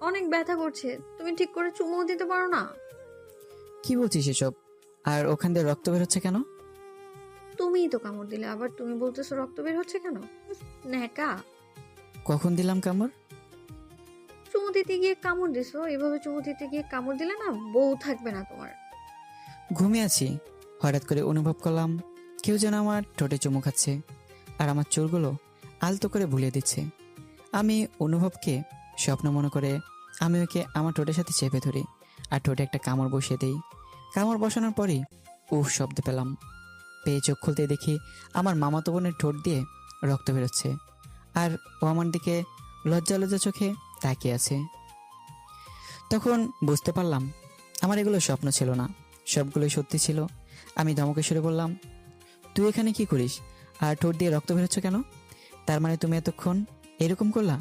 অনেক ব্যথা করছে, তুমি ঠিক করে চুমু দিতে পারো না? কি বলছিস এসব? আর ওখান দিয়ে রক্ত বের হচ্ছে কেন? তুমিই তো কামড় দিলে, আবার তুমি বলতেছো রক্ত বের হচ্ছে কেন? ন্যাকা। কখন দিলাম কামড়? চুমু দিতে গিয়ে কামড় দিছো, এভাবে চুমু দিতে গিয়ে কামড় দিলে না বউ থাকবে না তোমার। ঘুমিয়ে আছি, হঠাৎ করে অনুভব করলাম কেউ যেন আমার ঠোঁটে চুমু খাচ্ছে আর আমার চুলগুলো আলতো করে ভুলিয়ে দিচ্ছে। আমি অনুভবকে স্বপ্ন মনে করে আমি ওকে আমার ঠোঁটের সাথে চেপে ধরি আর ঠোঁটে একটা কামড় বসিয়ে দিই। কামড় বসানোর পরই উফ শব্দ পেলাম। পেয়ে চোখ খুলতে দেখি আমার মামাতো বোনের ঠোঁট দিয়ে রক্ত বেরোচ্ছে আর ও আমার দিকে লজ্জা লজ্জা চোখে তাকিয়ে আছে। তখন বুঝতে পারলাম আমার এগুলো স্বপ্ন ছিল না, সবগুলোই সত্যি ছিল। আমি ধমকে সুরে বললাম, তুই এখানে কি করিস আর ঠোঁট দিয়ে রক্ত বেরোচ্ছে কেন? তার মানে তুমি এতক্ষণ এরকম করলা?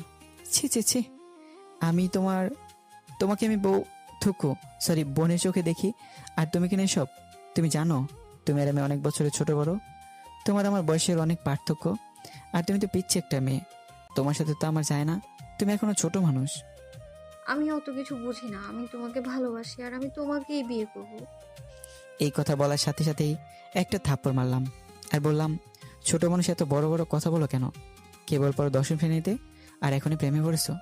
ছি ছি ছি, আমি তোমাকে আমি বউ থুকু সরি বোনের চোখে দেখি আর তুমি কিনা এসব? তুমি জানো তুমি আর আমি অনেক বছরের ছোট বড়, তোমার আমার বয়সের অনেক পার্থক্য, আর তুমি তো পিচ্ছি একটা মেয়ে, তোমার সাথে তো আমার যায় না, তুমি এখনো ছোট মানুষ। আমি অত কিছু বুঝি না, আমি তোমাকে ভালোবাসি আর আমি তোমাকেই বিয়ে করব। এই কথা বলার সাথে সাথেই একটা থাপ্পড় মারলাম আর বললাম, ছোট মানুষ এত বড় বড় কথা বলো কেন? কেবল পর দশম শ্রেণীতে আর এখনই প্রেমে পড়েছো?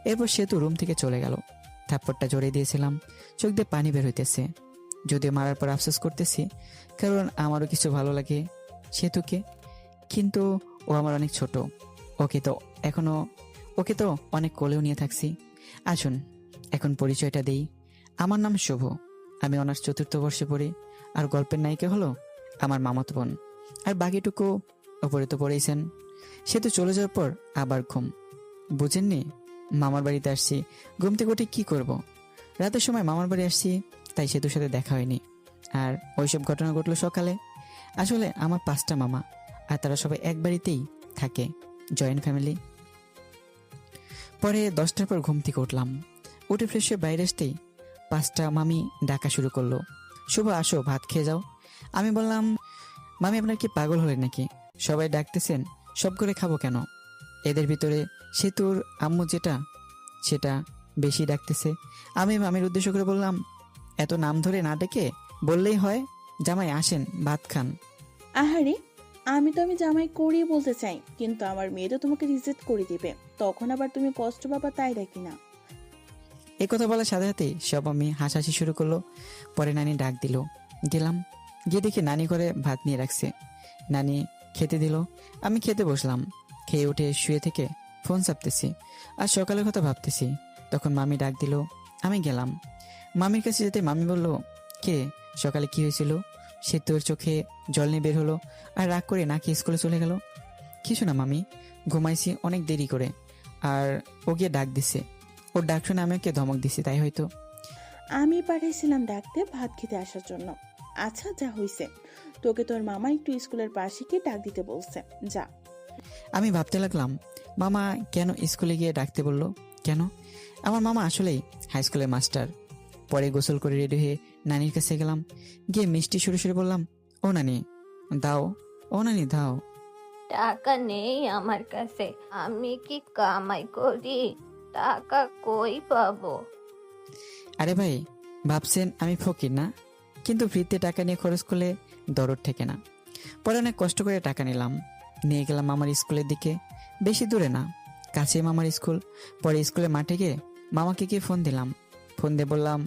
এরপর সে তো রুম থেকে চলে গেল। থাপ্পড়টা জড়িয়ে দিয়েছিলাম, চোখ দিয়ে পানি বের হইতেছে। যদিও মারার পর আফসোস করতেছি, কারণ আমারও কিছু ভালো লাগে সেতুকে, কিন্তু ও আমার অনেক ছোট। ওকে তো এখনো ওকে তো অনেক কোলেও নিয়ে থাকছি। আসুন এখন পরিচয়টা দেই। আমার নাম শুভ, আমি অনার্স চতুর্থ বর্ষে পড়ি, আর গল্পের নায়িকা হলো আমার মামাতো বোন। আর বাকিটুকু ওপরে তো পড়েইছেন। সে তো চলে যাওয়ার পর আবার ঘুম, বুঝেননি? মামার বাড়িতে আসছি, ঘুম থেকে উঠে কি করব? রাতের সময় মামার বাড়ি আসছি, তাই সেতুর সাথে দেখা হয়নি। আর ওইসব ঘটনা ঘটলো সকালে। আসলে আমার 5টা মামা, আর তারা সবাই এক বাড়িতেই থাকে, জয়েন্ট ফ্যামিলি। পরে 10টার পর ঘুম থেকে উঠলাম, উঠে ফ্রেশ হয়ে বাইরে আসতেই 5টা মামি ডাকা শুরু করলো, শুভ আসো ভাত খেয়ে যাও। আমি বললাম, মামি আপনার কি পাগল হলেন নাকি? সবাই ডাকতেছেন, সব করে খাবো কেন? এদের ভিতরে সেতুর আম্মু যেটা সেটা বেশি ডাকতেছে। আমি মামির উদ্দেশ্য করে বললাম, এত নাম ধরে না ডেকে বললেই হয়, জামাই আসেন ভাত খান। আহারে, আমি জামাই করিয়ে বলতে চাই, কিন্তু আমার মেয়ে তো তোমাকে রিজেক্ট করে দিবে, তখন আবার তুমি কষ্ট পাবা, তাই রাখি না। এই কথা বলার সাথে সাথে সব আমি হাসাহাসি শুরু করলো। পরে নানি ডাক দিল, গেলাম, গিয়ে দেখি নানি করে ভাত নিয়ে রাখছে। নানি খেতে দিল, আমি খেতে বসলাম। খেয়ে উঠে শুয়ে থেকে ফোন চাপতেছি আর সকালের কথা ভাবতেছি। তখন মামি ডাক দিল, আমি গেলাম। মামির কাছে যেতে মামি বলল, কে, সকালে কি হয়েছিল? সে তোর চোখে জল নিয়ে বের হলো আর রাগ করে নাকি স্কুলে চলে গেল। কিছু না মামি, ঘুমাইছি অনেক দেরি করে, আর ও গিয়ে ডাক দিছে, ওর ডাক শুনে আমি ওকে ধমক দিছি, তাই হয়তো। আমি পাঠাইছিলাম ডাকতে ভাত খেতে আসার জন্য। আচ্ছা, যা হইছে, তোকে তোর মামা একটু স্কুলের পাশে গিয়ে ডাক দিতে বলছে, যা। আমি ভাবতে লাগলাম, মামা কেন স্কুলে গিয়ে ডাকতে বললো? কেন? আমার মামা আসলেই হাই স্কুলের মাস্টার। পরে গোসল করে রেডি হয়ে নানির কাছে গেলাম, গিয়ে মিষ্টি সুরে সুরে বললাম, ও নানি দাও, ও নানি দাও। টাকা নেই আমার কাছে, আমি কি কামাই করি? টাকা কই পাবো? আরে ভাই, ভাবছেন আমি ফকির না? কিন্তু ফ্রিতে টাকা নিয়ে খরচ করলে দরদ ঠেকে না। পরে অনেক কষ্ট করে টাকা নিলাম, নিয়ে গেলাম মামার স্কুলের দিকে। বেশি দূরে না, কাছে মামার স্কুল। পরে স্কুলের মাঠে গিয়ে মামাকে গিয়ে ফোন দিলাম। ফোন দিয়ে বললাম,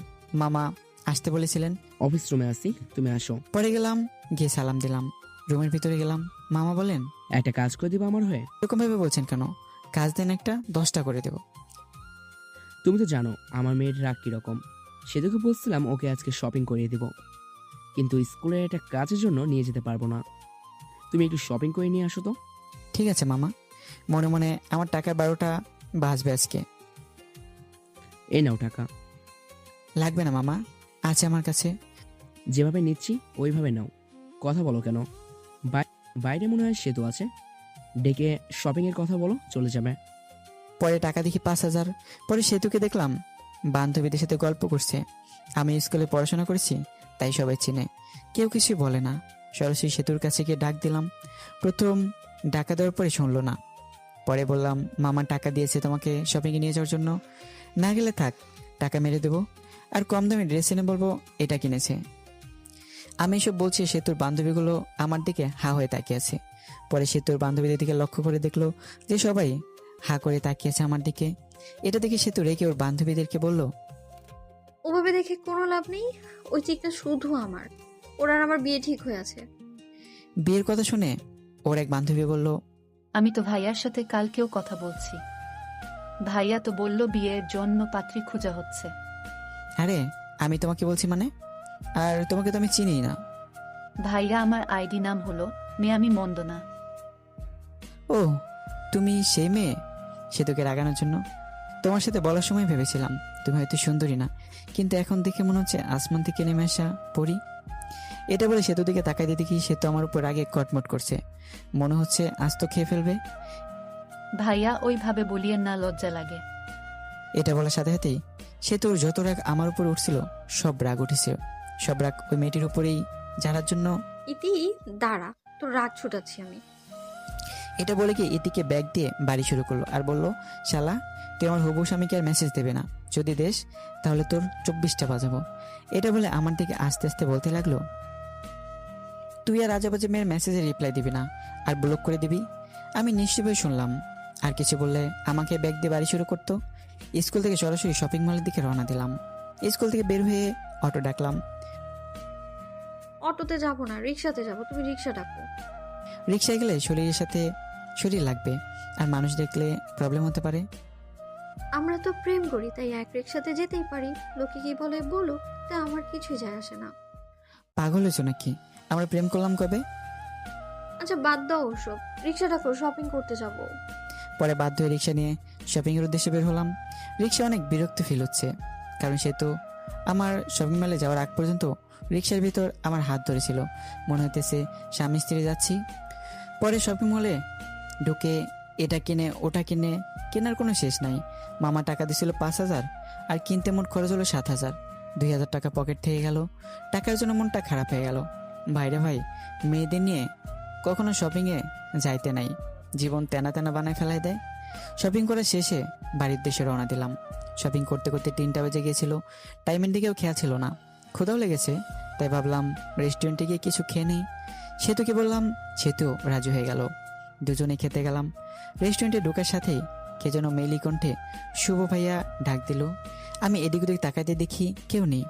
মামা আসতে বলেছিলেন। অফিস রুমে আছি, তুমি আসো। পরে গেলাম, গিয়ে সালাম দিলাম, রুমের ভিতরে গেলাম। মামা বলেন, একটা কাজ করে দিবা আমার হয়ে? এরকম ভাবে বলছেন কেন? কাজ দেন একটা, 10টা করে দেবো। তুমি তো জানো আমার মেয়ের রাগ কিরকম। সেদিকে বলছিলাম ওকে আজকে শপিং করিয়ে দিব, কিন্তু স্কুলের একটা কাজের জন্য নিয়ে যেতে পারবো না। তুমি একটু শপিং করে নিয়ে আসো তো। ঠিক আছে মামা, মনে মনে আমার টাকার 12টা বাজবে আজকে। এই নাও টাকা। লাগবে না মামা, আছে আমার কাছে। যেভাবে নিচ্ছি ওইভাবে নাও, কথা বলো কেন? বাইরে মনে হয় সেতু আছে, ডেকে শপিং এর কথা বলো, চলে যাবে। পরে টাকা দেখি 5,000। পরে সেতুকে দেখলাম বান্ধবীদের সাথে গল্প করছে। আমি স্কুলে পড়াশোনা করেছি, তাই সবাই চিনে, কেউ কিছু বলে না। সরাসরি সেতুর কাছে গিয়ে ডাক দিলাম। প্রথম ডাকা দেওয়ার পরে শুনলো না, পরে বললাম, মামা টাকা দিয়েছে তোমাকে শপিংয়ে নিয়ে যাওয়ার জন্য, না গেলে থাক, টাকা মেরে দেবো, আর কম দামে ড্রেস এনে বলবো এটা কিনেছে। আমি এসব বলছি, সেতুর বান্ধবীগুলো আমার দিকে হা হয়ে তাকিয়ে আছে। পরে সেতুর বান্ধবীদের দিকে লক্ষ্য করে দেখলো যে সবাই হা করে তাকিয়েছে আমার দিকে। এটা দেখে সেতু রেখে ওর বান্ধবীদেরকে বলল, ওভাবে দেখে কোনো লাভ নেই, ওই চিকটা শুধু আমার, ওর আর আমার বিয়ে ঠিক হয়ে আছে। বিয়ের কথা শুনে ওর এক বান্ধবী বলল, আমি তো ভাইয়ার সাথে কালকেও কথা বলছি, ভাইয়া তো বলল বিয়ের জন্য পাত্রী খোঁজা হচ্ছে। আরে আমি তোমাকে বলছি মানে, আর তোমাকে তো আমি চিনি না। ভাইয়া আমার আইডি নাম হলো মেয়ামি মন্দনা। ও, তুমি সেই মেয়ে? সেতুকে রাগানোর জন্য তোমার সাথে বলার সময় ভেবেছিলাম তুমি হয়তো সুন্দরী না, কিন্তু এখন দেখে মনে হচ্ছে আসমান থেকে নেমে আসা পরী। এটা বলে সেতু দিকে তাকাইতে দেখি সেতু আমার উপর আগে কটমট করছে, মনে হচ্ছে আজ তো খেয়ে ফেলবে। ভাইয়া ওইভাবে বলিয়েন না, লজ্জা লাগে। এটা বলার সাথে সাথেই সেতুর যত রাগ আমার উপর উঠছিল সব রাগ উঠেছে, সব রাগ ওই মেয়েটির উপরেই, যারার জন্য। ইতি দাঁড়া, তোর রাগ ছুটাচ্ছি আমি। এটা বলে কি ইতিকে ব্যাগ দিয়ে বাড়ি শুরু করলো আর বলল, শালা তুই আমার হবু স্বামীকে আর মেসেজ দেবে না, যদি দেশ তাহলে তোর 24টা বাজাবো। এটা বলে আমার দিকে আস্তে আস্তে বলতে লাগলো, তুই আর আজেবাজে মেয়ের মেসেজে রিপ্লাই দিবি না আর ব্লক করে দিবি। আমি নিশ্চয়ই শুনলাম, আর কিছু বললে আমাকে ব্যাগ দিয়ে বাড়ি শুরু করতো। স্কুল থেকে সরাসরি শপিং মলের দিকে রওনা দিলাম। স্কুল থেকে বের হয়ে অটো ডাকলাম। অটোতে যাব না, রিক্সাতে যাব, তুমি রিক্সা ডাকো। রিক্সায় গেলে শরীরের সাথে শরীর লাগবে, আর মানুষ দেখলে প্রবলেম হতে পারে। আমরা তো প্রেম করি, তাই এক রিক্সাতে যেতেই পারি, লোকে কি বলে বলো, তা আমার কিছুই যায় আসে না। পাগল হয়েছো নাকি? আমরা প্রেম করলাম কবে? আচ্ছা বাদ দাও ওসব, রিক্সা ডাকো, শপিং করতে যাব। পরে বাধ্য হয়ে রিক্সা নিয়ে শপিংয়ের উদ্দেশ্যে বের হলাম। রিক্সা অনেক বিরক্ত ফিল হচ্ছে, কারণ সে তো আমার শপিং মলে যাওয়ার আগ পর্যন্ত রিক্সার ভিতর আমার হাত ধরেছিল, মনে হইতেছে স্বামী স্ত্রী যাচ্ছি। পরে শপিং মলে ঢুকে এটা কিনে ওটা কিনে, কেনার কোনো শেষ নাই। মামা টাকা দিয়েছিল 5,000, আর কিনতে মোট খরচ হলো 7,000। 2,000 টাকা পকেট থেকে গেল। টাকার জন্য মনটা খারাপ হয়ে গেল। ভাইরে ভাই, মেয়েদের নিয়ে কখনো শপিংয়ে যাইতে নাই, জীবন তেনা তেনা বানায় ফেলাই দেয়। শপিং করার শেষে বাড়ির দেশে রওনা দিলাম। শপিং করতে করতে 3টা বেজে গিয়েছিল, টাইমের দিকেও খেয়াল ছিল না। ক্ষুধাও লেগেছে, তাই ভাবলাম রেস্টুরেন্টে গিয়ে কিছু খেয়ে নেই। সেতুকে বললাম, সেতু রাজু হয়ে গেল। দুজনে খেতে গেলাম। রেস্টুরেন্টে ঢোকার সাথেই কে যেন মেলি কণ্ঠে শুভ ভাইয়া ডাক দিল। আমি এদিক ওদিক তাকাইতে দেখি কেউ নেই।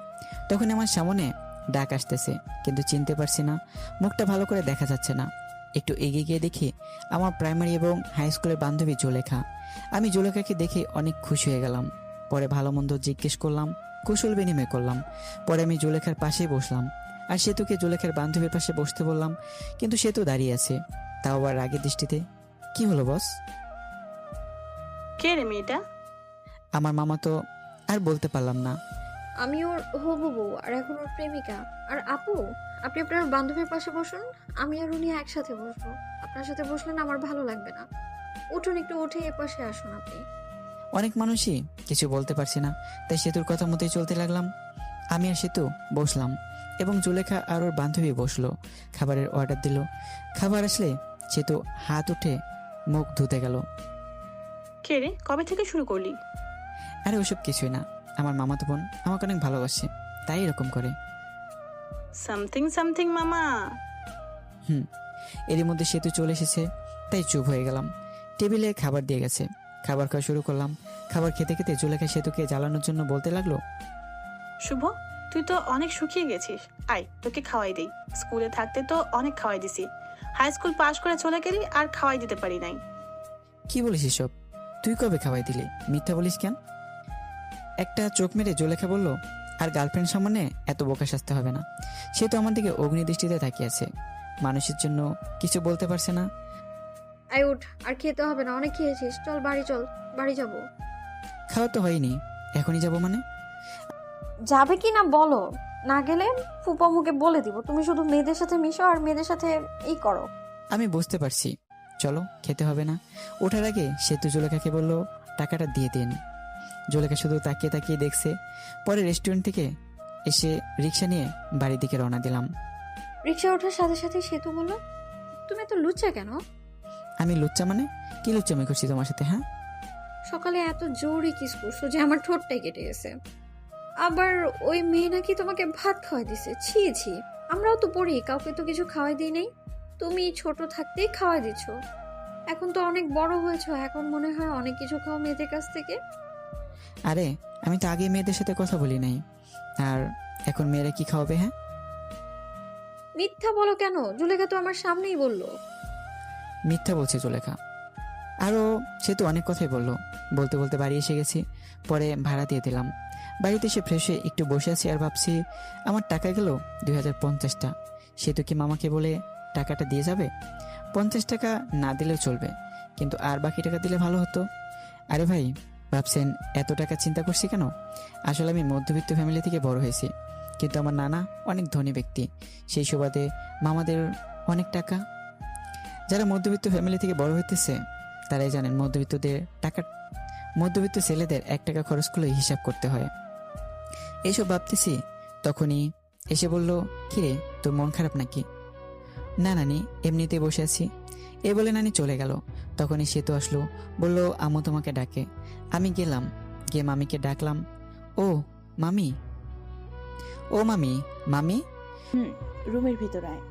তখন আমার সামনে ডাক আসতেছে, কিন্তু চিনতে পারছি না, মুখটা ভালো করে দেখা যাচ্ছে না। একটু এগিয়ে গিয়ে দেখি আমার প্রাইমারি এবং হাই স্কুলের বান্ধবী জুলেখা। আমি জুলেখাকে দেখে অনেক খুশি হয়ে গেলাম। পরে ভালো মন্দ জিজ্ঞেস করলাম, কুশল বিনিময় করলাম। পরে আমি জুলেখার পাশেই বসলাম, আর সেতুকে জুলেখার বান্ধবীর পাশে বসতে বললাম, কিন্তু সেতু দাঁড়িয়ে আছে, তাও আবার রাগের দৃষ্টিতে। কি হলো বস? কে রে মেয়েটা? আমার মামা তো আর বলতে পারলাম না। আমি ওর হবু বউ, আর এখন ওর প্রেমিকা। আর আপু, আপনি আপনার বান্ধবীর পাশে বসুন, আমি আর উনি একসাথে বসবো। আপনার সাথে বসলে না আমার ভালো লাগবে না। উঠুন, একটু উঠে এ পাশে আসুন আপনি। অনেক মানুষই কিছু বলতে পারছি না, তাই সেতুর কথা মতোই চলতে লাগলাম। আমি আর সেতু বসলাম এবং জুলেখা আর ওর বান্ধবী বসলো। খাবারের অর্ডার দিল। খাবার আসলে সেতু হাত উঠে মুখ ধুতে গেল। কে রে, কবে থেকে শুরু করলি? আরে ওসব কিছুই না, আমার মামাতো বোন আমাকে অনেক ভালোবাসে, তাই এরকম করে। সামথিং সামথিং মামা। এরই মধ্যে সেতু চলে এসেছে, তাই চুপ হয়ে গেলাম। টেবিলে খাবার দিয়ে গেছে, খাবার খাওয়া শুরু করলাম। খাবার খেতে খেতে জুলেখা সেতুকে জ্বালানোর জন্য বলতে লাগলো, শুভ, তুই তো অনেক শুকিয়ে গেছিস, আয় তোকে খাওয়াই দেই। স্কুলে থাকতে তো অনেক খাওয়াই দিছি, হাই স্কুল পাশ করে চলে গেলি আর খাওয়াই দিতে পারি নাই। কি বলিস এসব? তুই কবে খাওয়াই দিলি? মিথ্যা বলিস কেন? একটা চোখ মেরে জুলেখা বলল, আর গার্লফ্রেন্ড সামনে এত বোকা সাজতে হবে না। সে তো আমার দিকে অগ্নি দৃষ্টিতে তাকিয়ে আছে, মানুষের জন্য কিছু বলতে পারছে না। আই উঠ, আর খেতে হবে না, অনেক খেয়েছিস, চল বাড়ি চল, বাড়ি যাব। খাওয়া তো হয়নি, এখনই যাব মানে? যাবে কি না বলো, না গেলে ফুপা মুখে বলে দিব তুমি শুধু মেয়েদের সাথে মিশো আর মেয়েদের সাথে এই করো। আমি বুঝতে পারছি, চলো খেতে হবে না। ওঠার আগে সেতু জুলেখাকে বলল, টাকাটা দিয়ে দিন। জুলেখা শুধু তাকিয়ে তাকিয়ে দেখছে। পরে রেস্টুরেন্ট থেকে এসে রিক্সা নিয়ে বাড়ির দিকে রওনা দিলাম। রিক্সা ওঠার সাথে সাথে সেতু বলল, তুমি এত লুচ্চা কেন? আমি লুচ্চা মানে? কি লুচ্চামি করছি তোমার সাথে? হ্যাঁ, সকালে এত জোরে কিস করছো যে আমার ঠোঁটটাই কেটে গেছে। আবার ওই মেয়ে নাকি তোমাকে ভাত খাওয়াই দিছে। ছি ছি, আমরাও তো পড়ি, কাউকে তো কিছু খাওয়াই দিই নাই। তুমি ছোট থাকতেই খাওয়াই দিচ্ছ। এখন তো অনেক বড় হয়েছো, এখন মনে হয় অনেক কিছু খাও মেয়েদের কাছ থেকে। আরে আমি তো আগে মেয়েদের সাথে কথা বলি নাই, আর এখন মেয়েরা কি খাওয়াবে? হ্যাঁ, মিথ্যা বলো কেন? জুলেখা তো আমার সামনেই বললো। মিথ্যা বলছে জুলেখা। আরও সে তো অনেক কথাই বললো। বলতে বলতে বাড়ি এসে গেছি, পরে ভাড়া দিয়ে দিলাম। বাড়িতে এসে ফ্রেশ হয়ে একটু বসে আছি আর ভাবছি আমার টাকা গেল 2050টা। সে তো কি মামাকে বলে টাকাটা দিয়ে যাবে? 50 টাকা না দিলেও চলবে, কিন্তু আর বাকি টাকা দিলে ভালো হতো। আরে ভাই, ভাবছেন এত টাকা চিন্তা করছি কেন? আসলে আমি মধ্যবিত্ত ফ্যামিলি থেকে বড় হয়েছি, কিন্তু আমার নানা অনেক ধনী ব্যক্তি। সেই সুবাদে মামাদের অনেক টাকা। যারা মধ্যবিত্ত ফ্যামিলি থেকে বড় হইতেছে তারাই জানেন মধ্যবিত্ত ছেলেদের 1 টাকা খরচ করলে হিসাব করতে হয়। এইসব ভাবতেছি, তখনই এসে বলল, কিরে তোর মন খারাপ নাকি? না নানি, এমনিতেই বসে আছি। এ বলে নানি চলে গেল। তখনই সে তো আসলো, বলল আম্মু তোমাকে ডাকে। আমি গেলাম, গিয়ে মামিকে ডাকলাম। ও মামি, ও মামি, মামি। রুমের ভিতর আয়।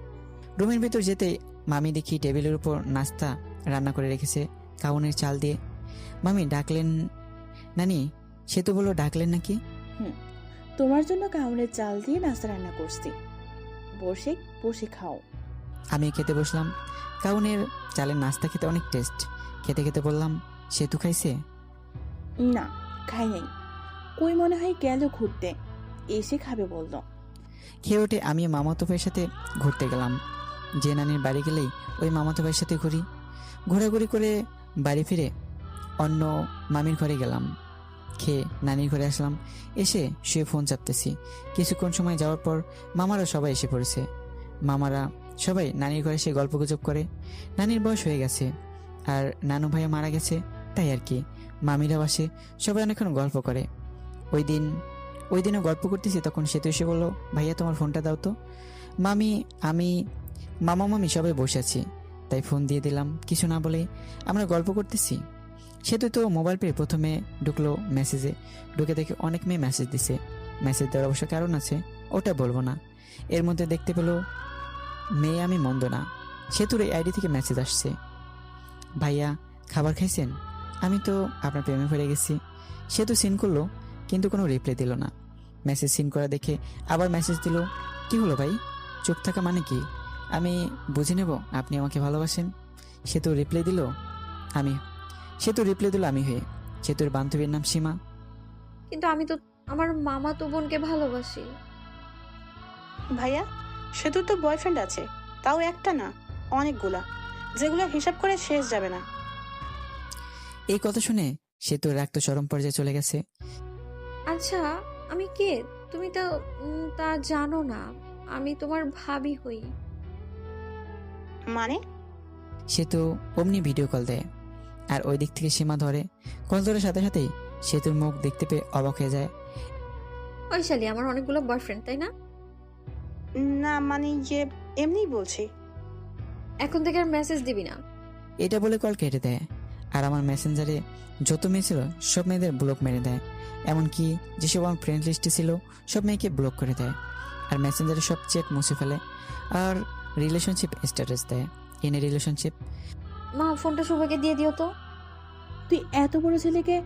রুমের ভিতর যেতেই মামি দেখি টেবিলের উপর নাস্তা রান্না করে রেখেছে কাউনের চাল দিয়ে। মামি ডাকলেন? নানি, সে তো বললো ডাকলেন নাকি? তোমার জন্য কাউনের চাল দিয়ে নাস্তা রান্না করছি, বসে বসে খাও। আমি খেতে বসলাম। কাউনের চালের নাস্তা খেতে অনেক টেস্ট। খেতে খেতে বললাম, সেতু খাইছে? না, খাই নাই। কই মনে হয় গেল ঘুরতে, এসে খাবে বললো। খেয়ে উঠে আমি মামাতো ভাইয়ের সাথে ঘুরতে গেলাম। যে নানির বাড়ি গেলেই ওই মামাতো ভাইয়ের সাথে ঘুরি। ঘোরাঘুরি করে বাড়ি ফিরে অন্য মামির ঘরে গেলাম। খেয়ে নানির ঘরে আসলাম। এসে শুয়ে ফোন চাপতেছি। কিছুক্ষণ সময় যাওয়ার পর মামারা সবাই এসে পড়েছে। মামারা সবাই নানির ঘরে এসে গল্পগুজব করে। নানির বয়স হয়ে গেছে আর নানু ভাইয়া মারা গেছে, তাই আর কি। মামিরাও আসে, সবাই অনেকক্ষণ গল্প করে। ওই দিনও গল্প করতেছি, তখন সে তো এসে বললো, ভাইয়া তোমার ফোনটা দাও তো। মামা মামি সবাই বসে আছি, তাই ফোন দিয়ে দিলাম। কিছু না বলে আমরা গল্প করতেছি। সেতু তো মোবাইল পেয়ে প্রথমে ঢুকলো মেসেজে। ঢুকে দেখে অনেক মেয়ে মেসেজ দিছে। মেসেজ দেওয়ার অবশ্য কারণ আছে, ওটা বলবো না। এর মধ্যে দেখতে পেলো মেয়ে আমি মন্দ না। সেতুর এই আইডি থেকে মেসেজ আসছে, ভাইয়া খাবার খাইছেন? আমি তো আপনার প্রেমে পড়ে গেছি। সেতু সিন করলো, কিন্তু কোনো রিপ্লাই দিল না। মেসেজ সিন করা দেখে আবার মেসেজ দিল, কি হলো ভাই, চুপ থাকা মানে কি? আমি বুঝে নেব আপনি আমাকে ভালোবাসেন। সেতু রিপ্লাই দিল আমি হয়ে। সেতুর বান্ধবীর নাম সীমা। কিন্তু আমি তো আমার মামাতো বোনকে ভালোবাসি। ভাইয়া, সেতুর তো বয়ফ্রেন্ড আছে, তাও একটা না, অনেকগুলা, যেগুলো হিসাব করে শেষ যাবে না। এই কথা শুনে সেতুর রাগ তো চরম পর্যায়ে চলে গেছে। আচ্ছা, আমি কে তুমি তো তা জানো না। আমি তোমার ভাবি হই। মানে? সেতু অমনি ভিডিও কল দেয়, আর ওই দিক থেকে সীমা ধরে। কল ধরার সাথে সাথেই সেতুর মুখ দেখতে পেয়ে অবাক হয়ে যায়। ওই শালি, আমার অনেকগুলো বয়ফ্রেন্ড, তাই না? না মানে যে এমনিই বলছি। এখন থেকে আর মেসেজ দিবি না। এটা বলে কল কেটে দেয়। আর আমার মেসেঞ্জারে যত মেয়ে ছিল সব মেয়েদের ব্লক মেরে দেয়। এমনকি যেসব আমার ফ্রেন্ড লিস্টে ছিল সব মেয়েকে ব্লক করে দেয়। আর মেসেঞ্জারে সব চ্যাট মুছে ফেলে। আর রিলেশনশিপ স্ট্যাটাস দেয়, ইন এ রিলেশনশিপ। মা, ফোনটা শুভকে দিয়ে দিও তো। তুই এত বড় ছেলেকে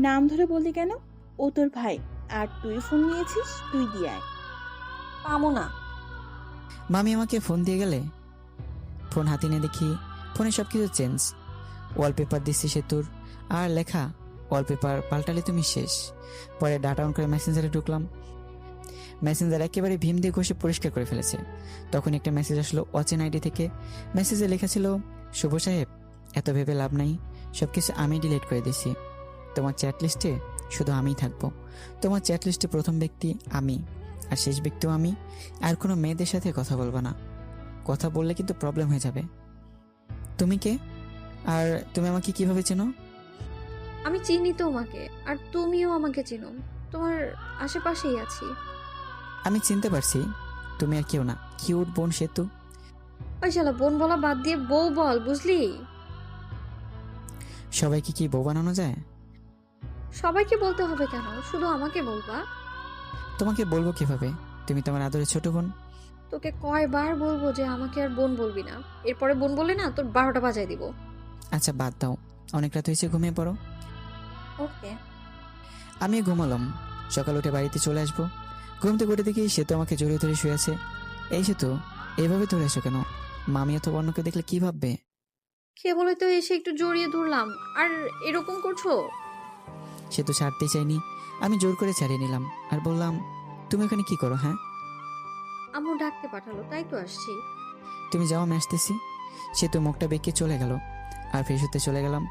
নাম ধরে বললি কেন? ও তোর ভাই, আর তুই ফোন নিয়েছিস, তুই দিয়ে আয়। পামো না। মামি আমাকে ফোন দিয়ে গেলে ফোন হাতে নিয়ে দেখি ফোনে সব কিছু চেঞ্জ। ওয়ালপেপার দিচ্ছি সেতুর, আর লেখা, ওয়ালপেপার পাল্টালে তুমি শেষ। পরে ডাটা অন করে মেসেঞ্জারে ঢুকলাম। মেসেঞ্জার একেবারে ভীম দিয়ে ঘষে পরিষ্কার করে ফেলেছে। তখন একটা মেসেজ আসলো অচেন আইডি থেকে। মেসেজে লেখা ছিল, শুভ সাহেব, এত ভেবে লাভ নাই, সবকিছু আমি ডিলিট করে দিছি। তোমার চ্যাট লিস্টে শুধু আমিই থাকবো। তোমার চ্যাট লিস্টে প্রথম ব্যক্তি আমি, আর শেষ ব্যক্তিও আমি। আর কোনো মেয়েদের সাথে কথা বলবো না। কথা বললে কিন্তু প্রবলেম হয়ে যাবে। তুমি কে? আর তুমি আমাকে কিভাবে চেনো? আমি চিনি তোমাকে, আর তুমিও আমাকে চিনো। তোমার আশেপাশেই আছি। আমি চিনতে পারছি, তুমি আর কেউ না, কিউট বোন সেতু। ওই শালা, বোন বলা বাদ দিয়ে বউ বল, বুঝলি? সবাইকে কি বউ বানানো যায়? সবাইকে বলতে হবে কেন, শুধু আমাকে বলবা? তোমাকে বলবো কিভাবে? তুমি তোমার আদরের ছোট বোন। তোকে কয়বার বলবো যে আমাকে আর বোন বলবি না? এরপরে বোন বললে না তোর 12টা বাজায় দিব। আচ্ছা বাদ দাও, অনেক রাত হয়েছে, ঘুমিয়ে পড়ো। ওকে। আমি ঘুমালাম। সকাল উঠে বাড়িতে চলে আসবো। ঘুম থেকে উঠে দেখি সে তো আমাকে জড়িয়ে ধরে শুয়ে আছে। এই সে তো, এইভাবে ধরে আছো কেন? মামি এত অন্যকে দেখলে কি ভাববে? কে বলে তো এসে একটু জড়িয়ে ধরলাম, আর এরকম করছো? সে তো ছাড়তেই চাইনি। আমি জোর করে ছাড়িয়ে নিলাম আর বললাম, তুমি এখানে কি করো? হ্যাঁ, আম্মু ডাকতে পাঠালো, তাই তো আসছি। তুমি যাও, আমি আসতেছি। সে তো মুখটা বেঁকে চলে গেল। আর ফ্রেশ হতে চলে গেলাম।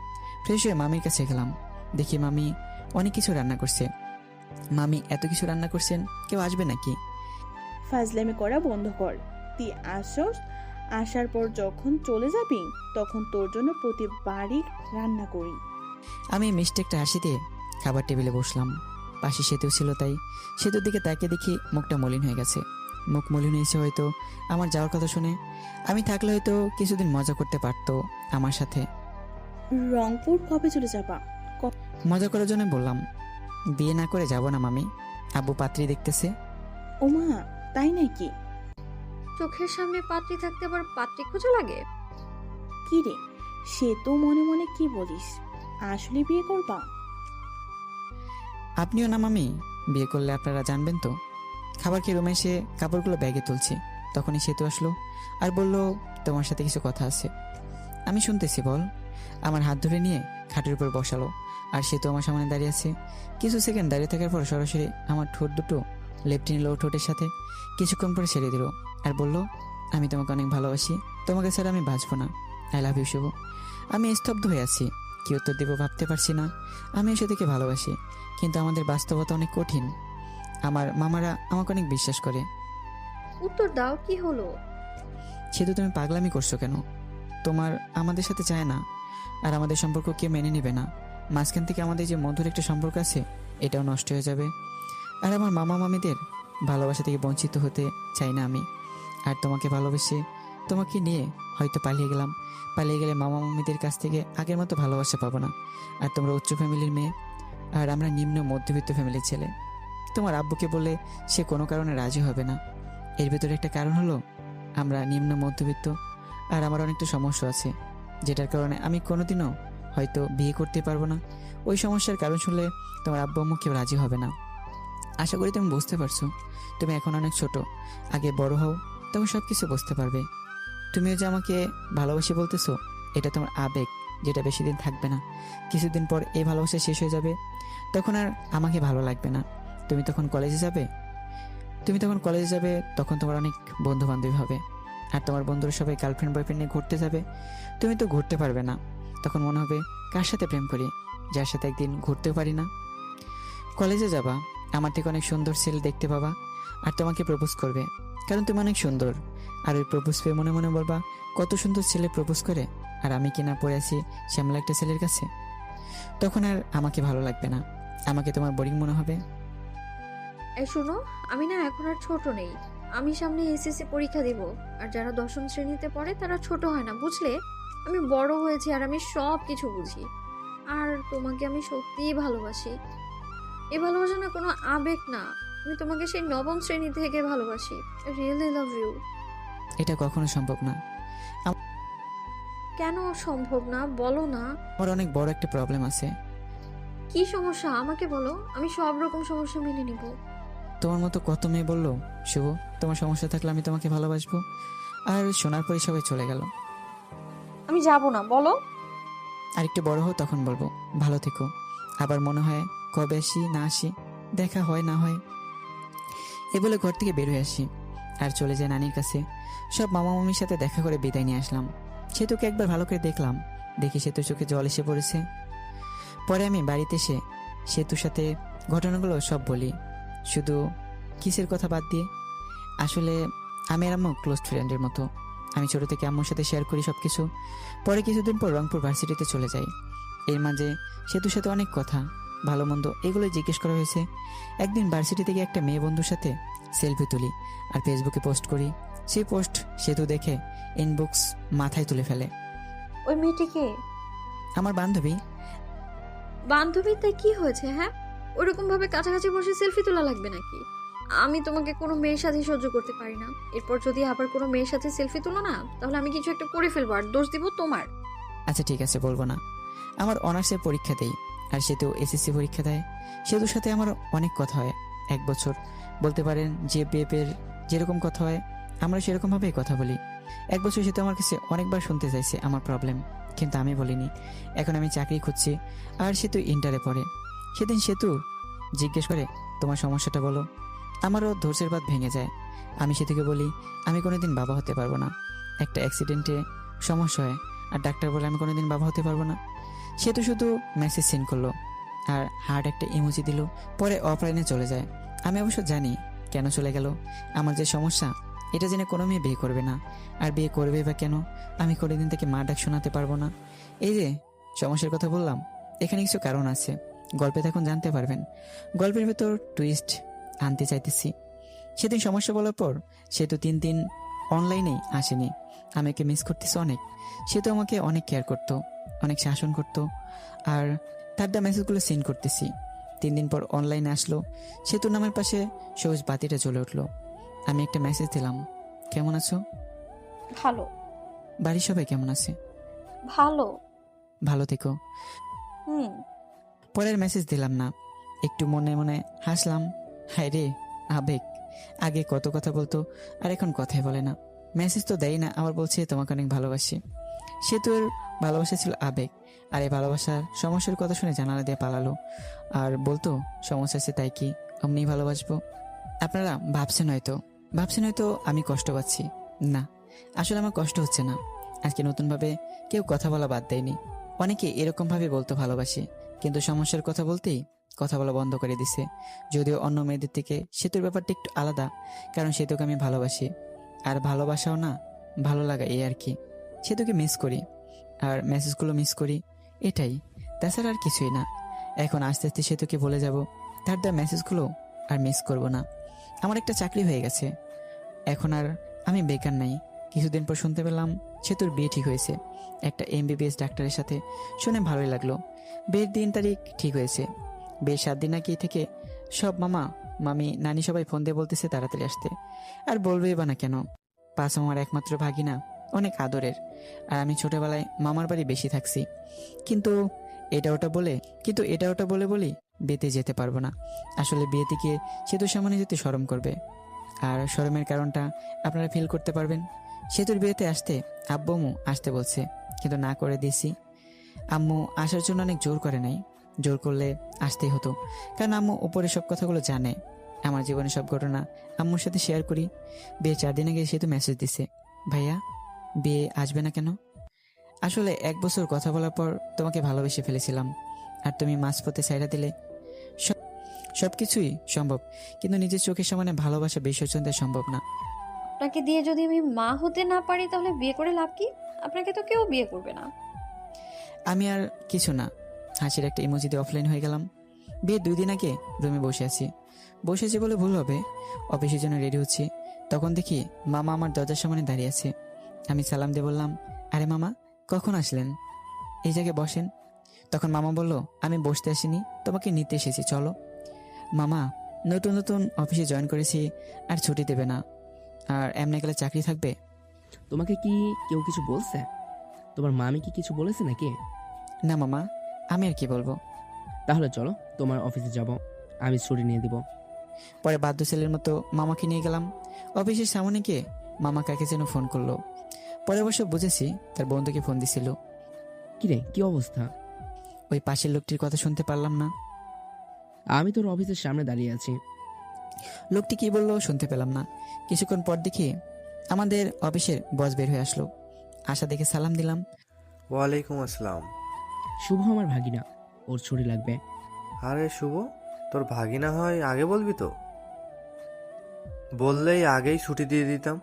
ফ্রেশ হয়ে মামির কাছে গেলাম। দেখি মামি অনেক কিছু রান্না করছে। মামি এত কিছু রান্না করছেন, কেউ আসবে নাকি? ফাজলামি করা বন্ধ কর। তুই আসস, আসার পর যখন চলে যাবি তখন তোর জন্য প্রতিবারই রান্না করি। আমি মিষ্টি একটা হাসি দিয়ে খাবার টেবিলে বসলাম। পাশে সেতু ছিল, তাই সেতুর দিকে তাকিয়ে দেখি মুখটা মলিন হয়ে গেছে। মুখ মলিন হয়েছে হয়তো আমার যাওয়ার কথা শুনে। আমি থাকলে হয়তো কিছুদিন মজা করতে পারতো আমার সাথে। রংপুর কবে চলে যাবা? মজা করার জন্য বললাম, বিয়ে না করে যাব না মামি, আব্বু পাত্রী দেখতেছে। ওমা, তাই নাকি? চোখের সামনে পাত্রী থাকতে আবার পাত্রী খোঁজা লাগে? কি রে, সে তো মনে মনে কি বলিস? আসলে বিয়ে করবা? আপনিও না মামি, বিয়ে করলে আপনারা জানবেন তো। খাবার খেয়ে রুমে এসে কাপড়গুলো ব্যাগে তুলছি, তখনই সেতু আসলো আর বলল, তোমার সাথে কিছু কথা আছে। আমি শুনতেছি, বল। আমার হাত ধরে নিয়ে খাটের উপর বসালো আর সেতু আমার সামনে দাঁড়িয়ে আছে। কিছু সেকেন্ড দাঁড়িয়ে থাকার পর সরাসরি আমার ঠোঁট দুটো লেফট নিল ঠোঁটের সাথে। কিছুক্ষণ পরে ছেড়ে দিল আর বলল, আমি তোমাকে অনেক ভালোবাসি, তোমাকে ছাড়া আমি বাঁচবো না। আই লাভ ইউ শুভ। আমি স্তব্ধ হয়ে আছি, কি উত্তর দেবো ভাবতে পারছি না। আমিও সেতুকে ভালোবাসি, কিন্তু আমাদের বাস্তবতা অনেক কঠিন। আমার মামারা আমাকে অনেক বিশ্বাস করে। উত্তর দাও, কি হলো? সেতু তুমি পাগলামি করছো কেন? তোমার আমাদের সাথে চায় না, আর আমাদের সম্পর্ক কেউ মেনে নেবে না। মাঝখান থেকে আমাদের যে মধুর একটা সম্পর্ক আছে, এটাও নষ্ট হয়ে যাবে। আর আমার মামা মামিদের ভালোবাসা থেকে বঞ্চিত হতে চাই না আমি। আর তোমাকে ভালোবেসে তোমাকে নিয়ে হয়তো পালিয়ে গেলাম। পালিয়ে গেলে মামা মামিদের কাছ থেকে আগের মতো ভালোবাসা পাবো না। আর তোমরা উচ্চ ফ্যামিলির মেয়ে, আর আমরা নিম্ন মধ্যবিত্ত ফ্যামিলির ছেলে। তোমার আব্বুকে বলে সে কোনো কারণে রাজি হবে না। এর ভিতরে একটা কারণ হলো, আমরা নিম্ন মধ্যবিত্ত, আর আমার অনেকটা সমস্যা আছে, যেটার কারণে আমি কোনোদিনও হয়তো বিয়ে করতে পারবো না। ওই সমস্যার কারণ শুনলে তোমার আব্বু আম্মু কেউ রাজি হবে না। আশা করি তুমি বুঝতে পারছো। তুমি এখন অনেক ছোট, আগে বড় হও, তুমি সব কিছু বুঝতে পারবে। তুমিও যে আমাকে ভালোবাসি বলতেছো, এটা তোমার আবেগ, যেটা বেশি দিন থাকবে না। কিছুদিন পর এই ভালোবাসা শেষ হয়ে যাবে, তখন আর আমাকে ভালো লাগবে না। তুমি তখন কলেজে যাবে, তখন তোমার অনেক বন্ধু বান্ধবী হবে, আর তোমার বন্ধুরা সবাই গার্লফ্রেন্ড বয়ফ্রেন্ড নিয়ে ঘুরতে যাবে। তুমি তো ঘুরতে পারবে না, তখন মনে হবে কার সাথে প্রেম করি, যার সাথে একদিন ঘুরতেও পারি না। কলেজে যাবা, আমার থেকে অনেক সুন্দর ছেলে দেখতে পাবা, আর তোমাকে প্রপোজ করবে, কারণ তুমি অনেক সুন্দর। আর ওই প্রপোজ পেয়ে মনে মনে বলবা, কত সুন্দর ছেলে প্রপোজ করে, আর আমি কিনা পড়ে আছি শ্যামলা একটা ছেলের কাছে। তখন আর আমাকে ভালো লাগবে না, আমাকে তোমার বোরিং মনে হবে। এই শোনো, আমি না এখন আর ছোট নেই। আমি সামনে এসএসসি পরীক্ষা দিব, আর যারা 10ম শ্রেণীতে পড়ে তারা ছোট হয় না, বুঝলে? আমি বড় হয়েছি আর আমি সব কিছু বুঝি। আর তোমাকে আমি সত্যিই ভালোবাসি। এই ভালোবাসা না কোনো আবেগ না, আমি তোমাকে সেই 9ম শ্রেণী থেকে ভালোবাসি। I really love you. এটা কখনো সম্ভব না। কেন সম্ভব না, বলো না। আমার অনেক বড় একটা প্রবলেম আছে। কি সমস্যা আমাকে বলো, আমি সব রকম সমস্যা মেনে নিব। তোমার মতো কত মেয়ে বললো, শুভ তোমার সমস্যা থাকলে আমি তোমাকে ভালোবাসবো। আর শোনার পরে সবাই চলে গেল। আমি যাব না, বলো। আর একটু বড় হও, তখন বলবো ভালো থেকো। আবার মনে হয় কবে আসি না আসি, দেখা হয় না হয়। এ বলে ঘর থেকে বের হয়ে আসি আর চলে যায় নানির কাছে। সব মামা মামির সাথে দেখা করে বিদায় নিয়ে আসলাম। সেতুকে একবার ভালো করে দেখলাম, দেখি সেতুর চোখে জল এসে পড়েছে। পরে আমি বাড়িতে এসে সেতুর সাথে ঘটনাগুলো সব বলি, শুধু কিসের কথা বাদ দিয়ে। আসলে আমি আর আম্মু ক্লোজ ফ্রেন্ডের মতো। আমি ছোট থেকে আম্মুর সাথে শেয়ার করি সব কিছু। পরে কিছুদিন পর রংপুর ভার্সিটিতে চলে যাই। এর মাঝে সেতুর সাথে অনেক কথা, ভালো মন্দ এগুলোই জিজ্ঞেস করা হয়েছে। একদিন ভার্সিটি থেকে একটা মেয়ে বন্ধুর সাথে সেলফি তুলি আর ফেসবুকে পোস্ট করি। সেই পোস্ট সেতু দেখে ইনবক্স মাথায় তুলে ফেলে। ওই মেয়েটিকে? আমার বান্ধবী। বান্ধবী তাই কি হয়েছে? হ্যাঁ, ওরকম ভাবে কাছাকাছি বসে সেলফি তোলা লাগবে নাকি? আমি তোমাকে কোনো মেয়ের সাথে সহ্য করতে পারি না। এরপর যদি আবার কোনো মেয়ের সাথে সেলফি তুলো না, তাহলে আমি কিছু একটা করে ফেলবো আর দোষ দিব তোমার। আচ্ছা ঠিক আছে, বলবো না। আমার অনার্সের পরীক্ষা দেই, আর সে তো এসএসসি পরীক্ষা দেয়। সেতুর সাথে আমার অনেক কথা হয়। 1 বছর বলতে পারেন যে বিএপের যেরকম কথা হয় আমরা সেরকমভাবেই কথা বলি। 1 বছর সেতু আমার কাছে অনেকবার শুনতে চাইছে আমার প্রবলেম, কিন্তু আমি বলিনি। এখন আমি চাকরি খুঁজছি, আর সেতু ইন্টারে পড়ে। সেদিন সেতু জিজ্ঞেস করে, তোমার সমস্যাটা বলো। আমারও ধৈর্যের বাঁধ ভেঙে যায়। আমি সেতুকে বলি, আমি কোনোদিন বাবা হতে পারবো না। একটা অ্যাক্সিডেন্টে সমস্যা হয়, আর ডাক্তার বলে আমি কোনোদিন বাবা হতে পারবো না। সে তো শুধু মেসেজ সেন্ড করলো আর হার্ট একটা ইমোজি দিল, পরে অফলাইনে চলে যায়। আমি অবশ্য জানি কেন চলে গেল। আমার যে সমস্যা এটা জেনে কোনো মেয়ে বিয়ে করবে না, আর বিয়ে করবে বা কেন? আমি কোনোদিন থেকে মা ডাক শোনাতে পারবো না। এই যে সমস্যার কথা বললাম, এখানে কিছু কারণ আছে, গল্পে তখন জানতে পারবেন। গল্পের ভেতর টুইস্ট আনতে চাইতেছি। সেদিন সমস্যা বলার পর সে তো 3 দিন অনলাইনেই আসেনি। আমি ওকে মিস করতেছি অনেক। সে তো আমাকে অনেক কেয়ার করতো, অনেক শাসন করতো, আর তার দা মেসেজগুলো সেন্ড করতেছি। 3 দিন পর অনলাইনে আসলো। সেতুর নামের পাশে সবুজ বাতিটা জ্বলে উঠলো। আমি একটা মেসেজ দিলাম, কেমন আছো? ভালো। বাড়ির সবাই কেমন আছে? ভালো। ভালো থেকো। হুম। পরের মেসেজ দিলাম না, একটু মনে মনে হাসলাম। হায় রে আবেগ, আগে কত কথা বলতো আর এখন কথাই বলে না। মেসেজ তো দেয় না, আবার বলছে তোমাকে অনেক ভালোবাসি। সে তো এর ভালোবাসা ছিল আবেগ, আর এই ভালোবাসার সমস্যার কথা শুনে জানালা দিয়ে পালালো, আর বলতো সমস্যা আছে তাই কি অমনি ভালোবাসবো। আপনারা ভাবছেন হয়তো আমি কষ্ট পাচ্ছি। না, আসলে আমার কষ্ট হচ্ছে না। আজকে নতুনভাবে কেউ কথা বলা বাদ দেয়নি। অনেকে এরকম ভাবে বলতো ভালোবাসি, কিন্তু সমস্যার কথা বলতেই কথা বলা বন্ধ করে দিছে। যদিও অন্য মেয়েদের থেকে সেতুর ব্যাপারটা একটু আলাদা, কারণ সেতুকে আমি ভালোবাসি, আর ভালোবাসাও না ভালো লাগা, এই আর কি। সেতুকে মিস করি, আর মেসেজগুলো মিস করি, এটাই। তাছাড়া আর কিছুই না। এখন আস্তে আস্তে সেতুকে বলে যাব, তার দেওয়া মেসেজগুলো আর মিস করব না। আমার একটা চাকরি হয়ে গেছে, এখন আর আমি বেকার নাই। কিছুদিন পর শুনতে পেলাম সেতুর বিয়ে ঠিক হয়েছে একটা এমবিবিএস ডাক্তারের সাথে। শুনে ভালোই লাগলো। বিয়ের দিন তারিখ ঠিক হয়েছে। বিয়ের 7 দিন আগে থেকে সব মামা মামি নানি সবাই ফোন দিয়ে বলতেছে তাড়াতাড়ি আসতে। আর বলবেই বা না কেন, পাঁচ আমার একমাত্র ভাগিনা, অনেক আদরের। আর আমি ছোটবেলায় মামার বাড়ি বেশি থাকছি। কিন্তু এটা ওটা বলে বলি বিয়েতে যেতে পারবো না। আসলে বিয়েতে গিয়ে সেতুর সামনে যেতে শরম করবে, আর শরমের কারণটা আপনারা ফিল করতে পারবেন। সেতুর বিয়েতে আসতে আব্বু আম্মু আসতে বলছে, কিন্তু না করে দিয়েছি। আম্মু আসার জন্য অনেক জোর করে নাই, জোর করলে আসতেই হতো, কারণ আম্মু উপরে সব কথাগুলো জানে। আমার জীবনে সব ঘটনা আম্মুর সাথে শেয়ার করি। বিয়ে 4 দিন আগে সেতু মেসেজ দিছে, ভাইয়া বিয়ে আসবে না কেন? আসলে 1 বছর কথা বলার পর তোমাকে ভালোবেসে ফেলেছিলাম, আর তুমি মাঝপথে ছাইড়া দিলে। সবকিছুই সম্ভব, কিন্তু নিজের চোখের সামনে ভালোবাসা বিসর্জন দেওয়া সম্ভব না। আপনাকে দিয়ে যদি আমি মা হতে না পারি, তাহলে বিয়ে করে লাভ কি? আপনাকে তো কেউ বিয়ে করবে না। আমি আর কিছু না, হাসির একটা ইমোজি দিয়ে অফলাইন হয়ে গেলাম। বিয়ের 2 দিন আগে রুমে বসে আছি বলে ভুল হবে, অফিসের জন্য রেডি হচ্ছি। তখন দেখি মামা আমার দরজার সামনে দাঁড়িয়ে আছে। আমি সালাম দিয়ে বললাম, আরে মামা কখন আসলেন? এই জায়গায় বসেন। তখন মামা বলল, আমি বসতে আসিনি, তোমাকে নিতে এসেছি, চলো। মামা, নতুন নতুন অফিসে জয়েন করেছি, আর ছুটি দেবে না, আর এমনি গেলে চাকরি থাকবে। তোমাকে কি কেউ কিছু বলছে? তোমার মামি কি কিছু বলেছে নাকি? না মামা, আমি আর কি বলবো। তাহলে চলো তোমার অফিসে যাব, আমি ছুটি নিয়ে দিব। পরে বাধ্য ছেলের মতো মামাকে নিয়ে গেলাম। অফিসের সামনে গিয়ে মামা কাকে যেন ফোন করলো। পরে অবশ্য বুঝেছি তার বন্ধুকে ফোন দিছিল। কিরে, কি অবস্থা? ওই পাশের লোকটির কথা শুনতে পারলাম না। আমি তোর অফিসের সামনে দাঁড়িয়ে আছি। লোকটি কি বললো শুনতে পেলাম না। কিছুক্ষণ পর দেখি আমাদের অফিসের বস বের হয়ে আসলো। আশা দেখে সালাম দিলাম। ওয়ালাইকুম আসসালাম। শুভ আমার ভাগিনা, ওর ছুটি লাগবে। আরে শুভ, তোর ভাগিনা হয় আগে বলবি তো, বললেই আগেই ছুটি দিয়ে দিতাম।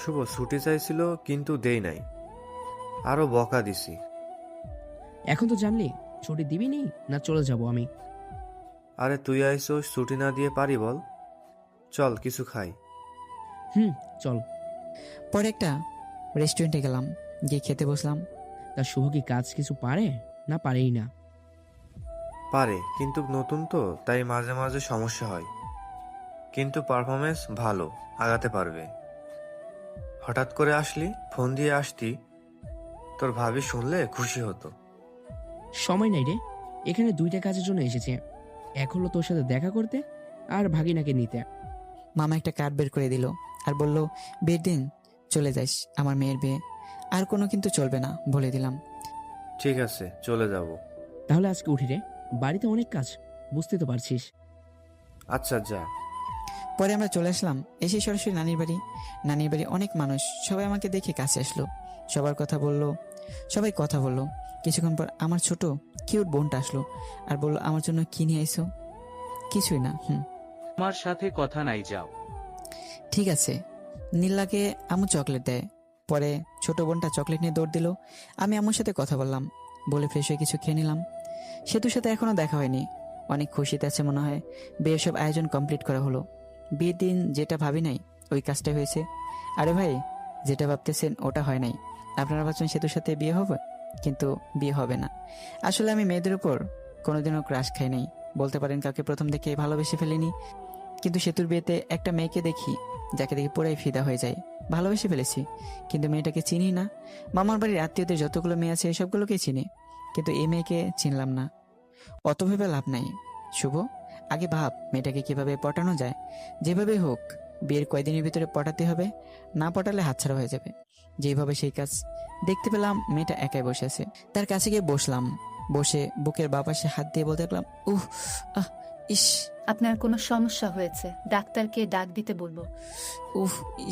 শুভ ছুটি চাইছিল কিন্তু দেই নাই, আরো বকা দিছি। এখন তো জানলি, ছুটি দিবি নি না চলে যাব আমি? আরে তুই আইসোস, ছুটি না দিয়ে পারি বল? চল কিছু খাই। চল। পরে একটা রেস্টুরেন্টে গেলাম, গিয়ে খেতে বসলাম। তা শুভ কি কাজ কিছু পারে না পারেই না? পারে, কিন্তু নতুন তো, তাই মাঝে মাঝে সমস্যা হয়। কিন্তু পারফরমেন্স ভালো, আগাতে পারবে। হঠাৎ করে আসলি, ফোন দিয়ে আসতি, তোর ভাবি শুনলে খুশি হতো। সময় নাই রে, এখানে 2টা কাজের জন্য এসেছে। এক হলো তোর সাথে দেখা করতে, আর ভাগিনাকে নিতে। মামা একটা কার্ড বের করে দিল আর বলল, বিয়ের দিন চলে যাইস, আমার মেয়ের বিয়ে। আর কোনো কিন্তু চলবে না, বলে দিলাম। ঠিক আছে, চলে যাব। তাহলে আজকে উঠি রে, বাড়িতে অনেক কাজ, বুঝতে তো পারছিস। আচ্ছা, যা। পরে আমরা চলে আসলাম, এসে সরাসরি নানির বাড়ি। নানির বাড়ি অনেক মানুষ, সবাই আমাকে দেখে কাছে আসলো, সবার কথা বললো, সবাই কথা বললো। কিছুক্ষণ পর আমার ছোট কিউট বোনটা আসলো আর বললো, আমার জন্য কি নিয়ে আইসো? কিছুই না। আমার সাথে কথা নাই, যাও। ঠিক আছে। নীলাকে আম্মু চকলেট দেয়। পরে ছোট বোনটা চকলেট নিয়ে দৌড় দিল। আমি আম্মুর সাথে কথা বললাম, বলে ফ্রেশ হয়ে কিছু খেয়ে নিলাম। সেতুর সাথে এখনো দেখা হয়নি, অনেক খুশিতে আছে মনে হয়। বিয়ের সব আয়োজন কমপ্লিট করা হলো। বিয়ের দিন যেটা ভাবি নাই ওই কাজটা হয়েছে। আরে ভাই, যেটা ভাবতেছেন ওটা হয় নাই। আপনারা ভাবছেন সেতুর সাথে বিয়ে হবে, কিন্তু বিয়ে হবে না। আসলে আমি মেয়েদের উপর কোনোদিনও ক্রাশ খাই নাই, বলতে পারেন কাউকে প্রথম দেখে ভালোবেসে ফেলিনি। কিন্তু সেতুর বিয়েতে একটা মেয়েকে দেখি, যাকে দেখে পুরাই ফিদা হয়ে যায়, ভালোবেসে ফেলেছি। কিন্তু মেয়েটাকে চিনি না। মামার বাড়ির আত্মীয়দের যতগুলো মেয়ে আছে সবগুলোকেই চিনি, কিন্তু এই মেয়েকে চিনলাম না। অত ভেবে লাভ নাই শুভ, আগে ভাব মেয়েটাকে কিভাবে পটানো যায়। যেভাবে হোক বিয়ের কয়দিনের ভিতরে পটাতে হবে, না পটালে হাতছাড়া হয়ে যাবে। যেভাবে সেই কাজ। দেখতে পেলাম মেয়েটা একাই বসে আছে, তার কাছে গিয়ে বসলাম। বসে বুকের বাঁ পাশে হাত দিয়ে বলতে লাগলাম, আহ ইস। আপনার কোনো সমস্যা হয়েছে, ডাক্তারকে ডাক দিতে বলবো।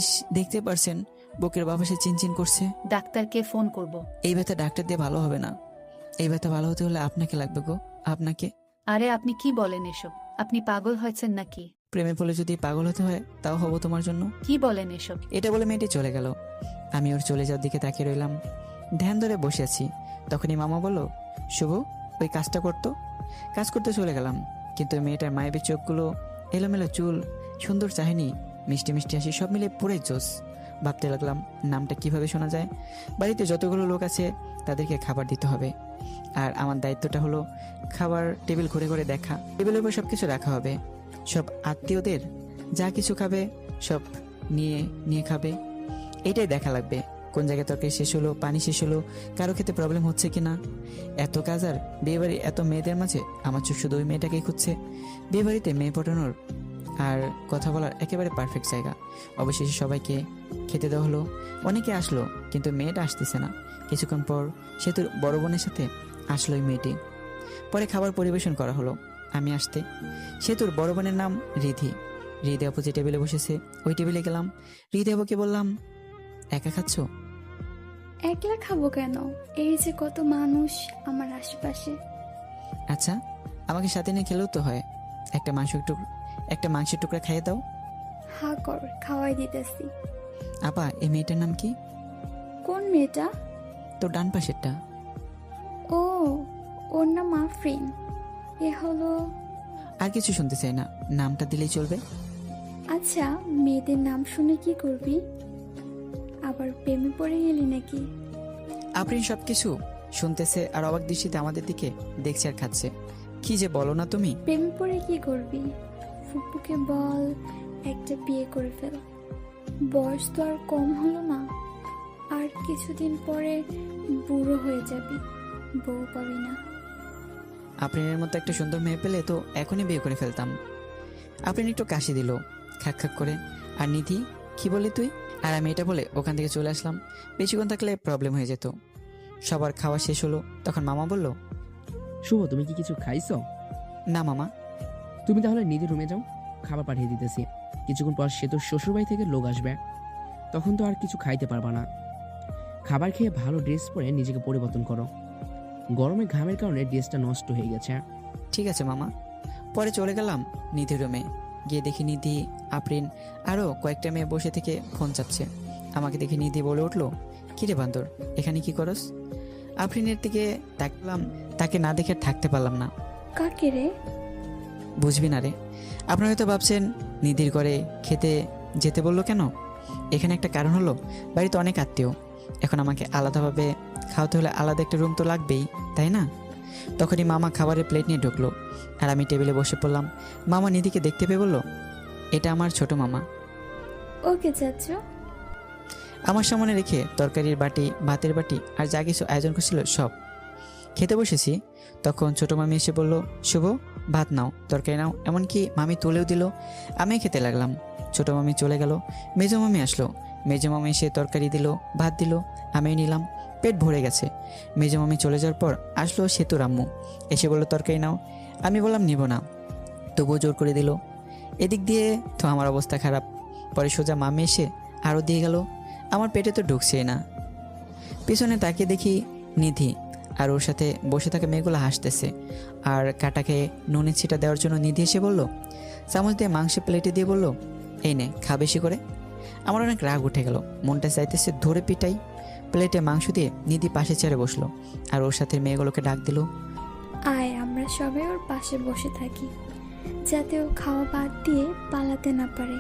ইস, দেখতে পারছেন বুকের বাঁ পাশে চিনচিন করছে। ডাক্তারকে ফোন করব। এই ব্যথা ডাক্তার দিয়ে ভালো হবে না, এই ব্যথা ভালো হতে হলে আপনাকে লাগবে গো, আপনাকে। আরে আপনি কি বলেন এসব? আপনি পাগল হয়েছেন নাকি? প্রেমে পড়লে যদি পাগল হতে হয় তাও হবো তোমার জন্য। কি বলেন এসব? এটা বলে মেয়েটি চলে গেল। আমি ওর চলে যাওয়ার দিকে তাকিয়ে রইলাম, ধ্যান ধরে বসে আছি। তখনই মামা বলল, শুভ ওই কাজটা করতো। কাজ করতে চলে গেলাম, কিন্তু মেয়েটার মায়াবী চোখগুলো, এলোমেলো চুল, সুন্দর চাহনি, মিষ্টি মিষ্টি হাসি, সব মিলে পুরো জোস। ভাবতে লাগলাম নামটা কিভাবে শোনা যায়। বাড়িতে যতগুলো লোক আছে তাদেরকে খাবার দিতে হবে, আর আমার দায়িত্বটা হলো খাবার টেবিল ঘুরে ঘুরে দেখা। টেবিলের উপর সবকিছু রাখা হবে, সব আত্মীয়দের যা কিছু খাবে সব নিয়ে নিয়ে খাবে। এটাই দেখা লাগবে, কোন জায়গায় তরকারি শেষ হলো, পানি শেষ হলো, কারো খেতে প্রবলেম হচ্ছে কিনা। এত কাজ আর বিয়েবাড়ি, এত মেয়েদের মাঝে আমার চোখ শুধু ওই মেয়েটাকেই খুঁজছে। বিয়েবাড়িতে মেয়ে পটানোর আর কথা বলার একেবারে পারফেক্ট জায়গা। অবশেষে সবাইকে খেতে দেওয়া হলো। অনেকে আসলো, কিন্তু মেয়েটা আসতেছে না। কিছুক্ষণ পর সেতুর বড় বোনের সাথে আসলো ওই মেয়েটি। পরে খাবার পরিবেশন করা হলো। আমি আসতে সেতুর বড় বোনের নাম রিধি। রিধি আপু যে টেবিলে বসেছে ওই টেবিলে গেলাম। রিধি আপুকে বললাম, একা খাচ্ছ? একলা খাবো কেন, এই যে কত মানুষ আমার আশেপাশে। আচ্ছা, আমাকে সাথে নিয়ে খেলেও তো হয়। একটা মাংসের টুকরা খাইয়ে দাও। হা কর, খাওয়াই দিতেছি। আপা, এই মেয়েটার নাম কি? কোন মেয়েটা? তো ডান পাশেরটা। ও, ওর নাম আফরিন। এ হলো। আর কিছু শুনতে চাই না, নামটা দিলেই চলবে। আচ্ছা, মেয়েদের নাম শুনে কি করবি? আবার প্রেমে পড়ে গেলি নাকি? আফরিন সবকিছু শুনতেছে আর অবাক দৃষ্টিতে আমাদের দিকে দেখছে আর খাচ্ছে। কি যে বলো না তুমি। প্রেমে পড়ে কি করবি? ফুপুকে বল একটা বিয়ে করে ফেল, বয়স তো আর কম হলো না। আর কিছুদিন পরে বুড়ো হয়ে যাবি, বউ পাবি না। আফরিনের মতো একটা সুন্দর মেয়ে পেলে তো এখনই বিয়ে করে ফেলতাম। আফরিন একটু কাশি দিল খাক খাক করে। আর নিধি, কি বলি তুই? আর আমি এটা বলে ওখান থেকে চলে আসলাম। বেশিক্ষণ থাকলে প্রবলেম হয়ে যেত। সবার খাওয়া শেষ হলো, তখন মামা বলল, শুভ তুমি কি কিছু খাইছো? না মামা। তুমি তাহলে নিজের রুমে যাও, খাবার পাঠিয়ে দিতেছি। কিছুক্ষণ পর সে তোর শ্বশুরবাড়ি থেকে লোক আসবে, তখন তো আর কিছু খাইতে পারবা না। খাবার খেয়ে ভালো ড্রেস পরে নিজেকে পরিবর্তন করো, গরমে ঘামের কারণে ড্রেসটা নষ্ট হয়ে গেছে। ঠিক আছে মামা। পরে চলে গেলাম নিধির রুমে। গিয়ে দেখি নিধি, আফরিন আরও কয়েকটা মেয়ে বসে থেকে ফোন চাপছে। আমাকে দেখে নিধি বলে উঠলো, কিরে বান্দর, এখানে কি করস? আফরিনের দিকে তাকলাম, তাকে না দেখে থাকতে পারলাম না। কাকে রে? বুঝবি না রে। আপনারা হয়তো ভাবছেন নিধির ঘরে খেতে যেতে বললো কেন। এখানে একটা কারণ হলো, বাড়িতে অনেক আত্মীয়, এখন আমাকে আলাদাভাবে খাওয়াতে হলে আলাদা একটা রুম তো লাগবেই, তাই না? তখনই মামা খাবারের প্লেট নিয়ে ঢুকলো আর আমি টেবিলে বসে পড়লাম। মামা নিধিকে দেখতে পেয়ে বলল, এটা আমার ছোট মামা। ওকে চাচু। আমার সামনে রেখে তরকারির বাটি, ভাতের বাটি আর যা কিছু আয়োজন করছিল সব খেতে বসেছি। তখন ছোট মামি এসে বলল, শুভ ভাত নাও, তরকারি নাও, এমনকি মামি তুলেও দিল। আমি খেতে লাগলাম। ছোট মামি চলে গেল, মেজো মামি আসলো। মেজো মামি এসে তরকারি দিল, ভাত দিল, আমিও নিলাম। পেট ভরে গেছে। মেজো মামি চলে যাওয়ার পর আসলো সেতুর আম্মু, এসে বলল তরকারি নাও। আমি বললাম নিব না, তবুও জোর করে দিল। এদিক দিয়ে তো আমার অবস্থা খারাপ। পরে সোজা মামি এসে আরও দিয়ে গেল। আমার পেটে তো ঢুকছেই না। পিছনে তাকিয়ে দেখি নিধি আর ওর সাথে বসে থাকা মেয়েগুলো হাসতেছে। আর কাটাকে নুনের ছিটা দেওয়ার জন্য নিধি এসে বলল, চামচ দিয়ে মাংসের প্লেটে দিয়ে বলল, এই নে খা বেশি করে। আমার অনেক রাগ উঠে গেল, মনটা চাইতেছে ধরে পিটাই। প্লেটে মাংস দিয়ে নিধি পাশে চেয়ারে বসলো আর ওর সাথে মেয়েগুলোকে ডাক দিল, আয় আমরা সবাই ওর পাশে বসে থাকি, যাতে ও খাওয়া বাদ দিয়ে পালাতে না পারে।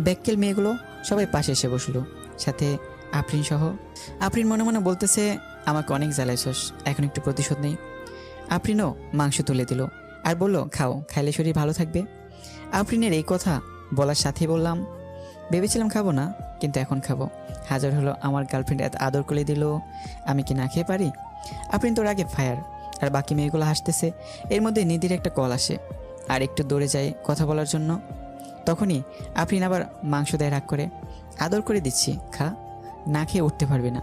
ব্যাক্কেল মেয়েগুলো সবাই পাশে এসে বসলো, সাথে আফরিন সহ। আফরিন মনে মনে বলতেছে, আমাকে অনেক জ্বালাইছস, এখন একটু প্রতিশোধ নেই। আফরিনও মাংস তুলে দিল আর বলল, খাও, খাইলে শরীর ভালো থাকবে। আফরিনের এই কথা বলার সাথেই বললাম, ভেবেছিলাম খাবো না, কিন্তু এখন খাবো। হাজার হলো আমার গার্লফ্রেন্ড এত আদর করে দিল, আমি কি না খেয়ে পারি? আফরিন তোর আগে ফায়ার। আর বাকি মেয়েগুলো হাসতেছে। এর মধ্যে নিধির একটা কল আসে আর একটু দৌড়ে যায় কথা বলার জন্য। তখনই আফরিন আবার মাংস দেয় রাগ করে, আদর করে দিচ্ছি, খা, না খেয়ে উঠতে পারবি না।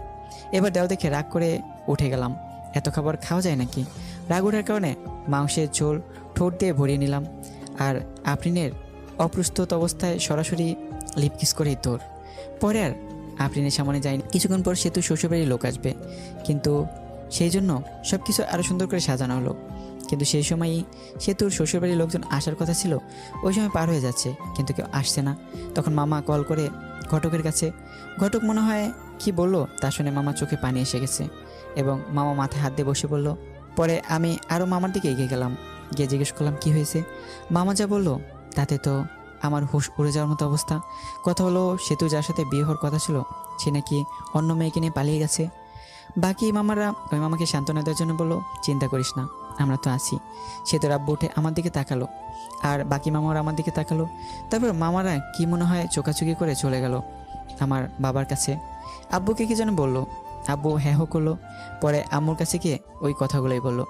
এবার দেওয়া দেখে রাগ করে উঠে গেলাম। এত খাবার খাওয়া যায় নাকি? রাগ ওঠার কারণে মাংসের ঝোল ঠোঁট দিয়ে ভরিয়ে নিলাম। আর আফরিনের অপ্রস্তুত অবস্থায় সরাসরি লিপকিস করেই তোর। পরে আর আফরিনের সামনে যায়নি। কিছুক্ষণ পর সেতু শ্বশুরবাড়ির লোক আসবে, কিন্তু সেই জন্য সব কিছু আরও সুন্দর করে সাজানো হলো। কিন্তু সেই সময়ই সেতুর শ্বশুরবাড়ির লোকজন আসার কথা ছিল, ওই সময় পার হয়ে যাচ্ছে, কিন্তু কেউ আসছে না। তখন মামা কল করে ঘটকের কাছে। ঘটক মনে হয় কি বললো তা শুনে মামা চোখে পানি এসে গেছে এবং মামা মাথায় হাত দিয়ে বসে বলল। পরে আমি আরও মামার দিকে এগিয়ে গেলাম, গিয়ে জিজ্ঞেস করলাম কি হয়েছে। মামা যা বলল তাতে তো আমার হুঁশ উড়ে যাওয়ার মতো অবস্থা। কথা হলো, সেতু যার সাথে বিয়ে হওয়ার কথা ছিল সে নাকি অন্য মেয়েকে নিয়ে পালিয়ে গেছে। বাকি মামারা ওই মামাকে সান্ত্বনা দেওয়ার জন্য বললো, চিন্তা করিস না, আমরা তো আছি। সেতুর আব্বু উঠে আমার দিকে তাকালো আর বাকি মামারা আমার দিকে তাকালো। তারপর মামারা কি মনে হয় চোখাচুকি করে চলে গেল আমার বাবার কাছে। আব্বুকে কি যেন বললো, আব্বু হ্যাঁ হো করলো। পরে আম্মুর কাছে গিয়ে ওই কথাগুলোই বললো।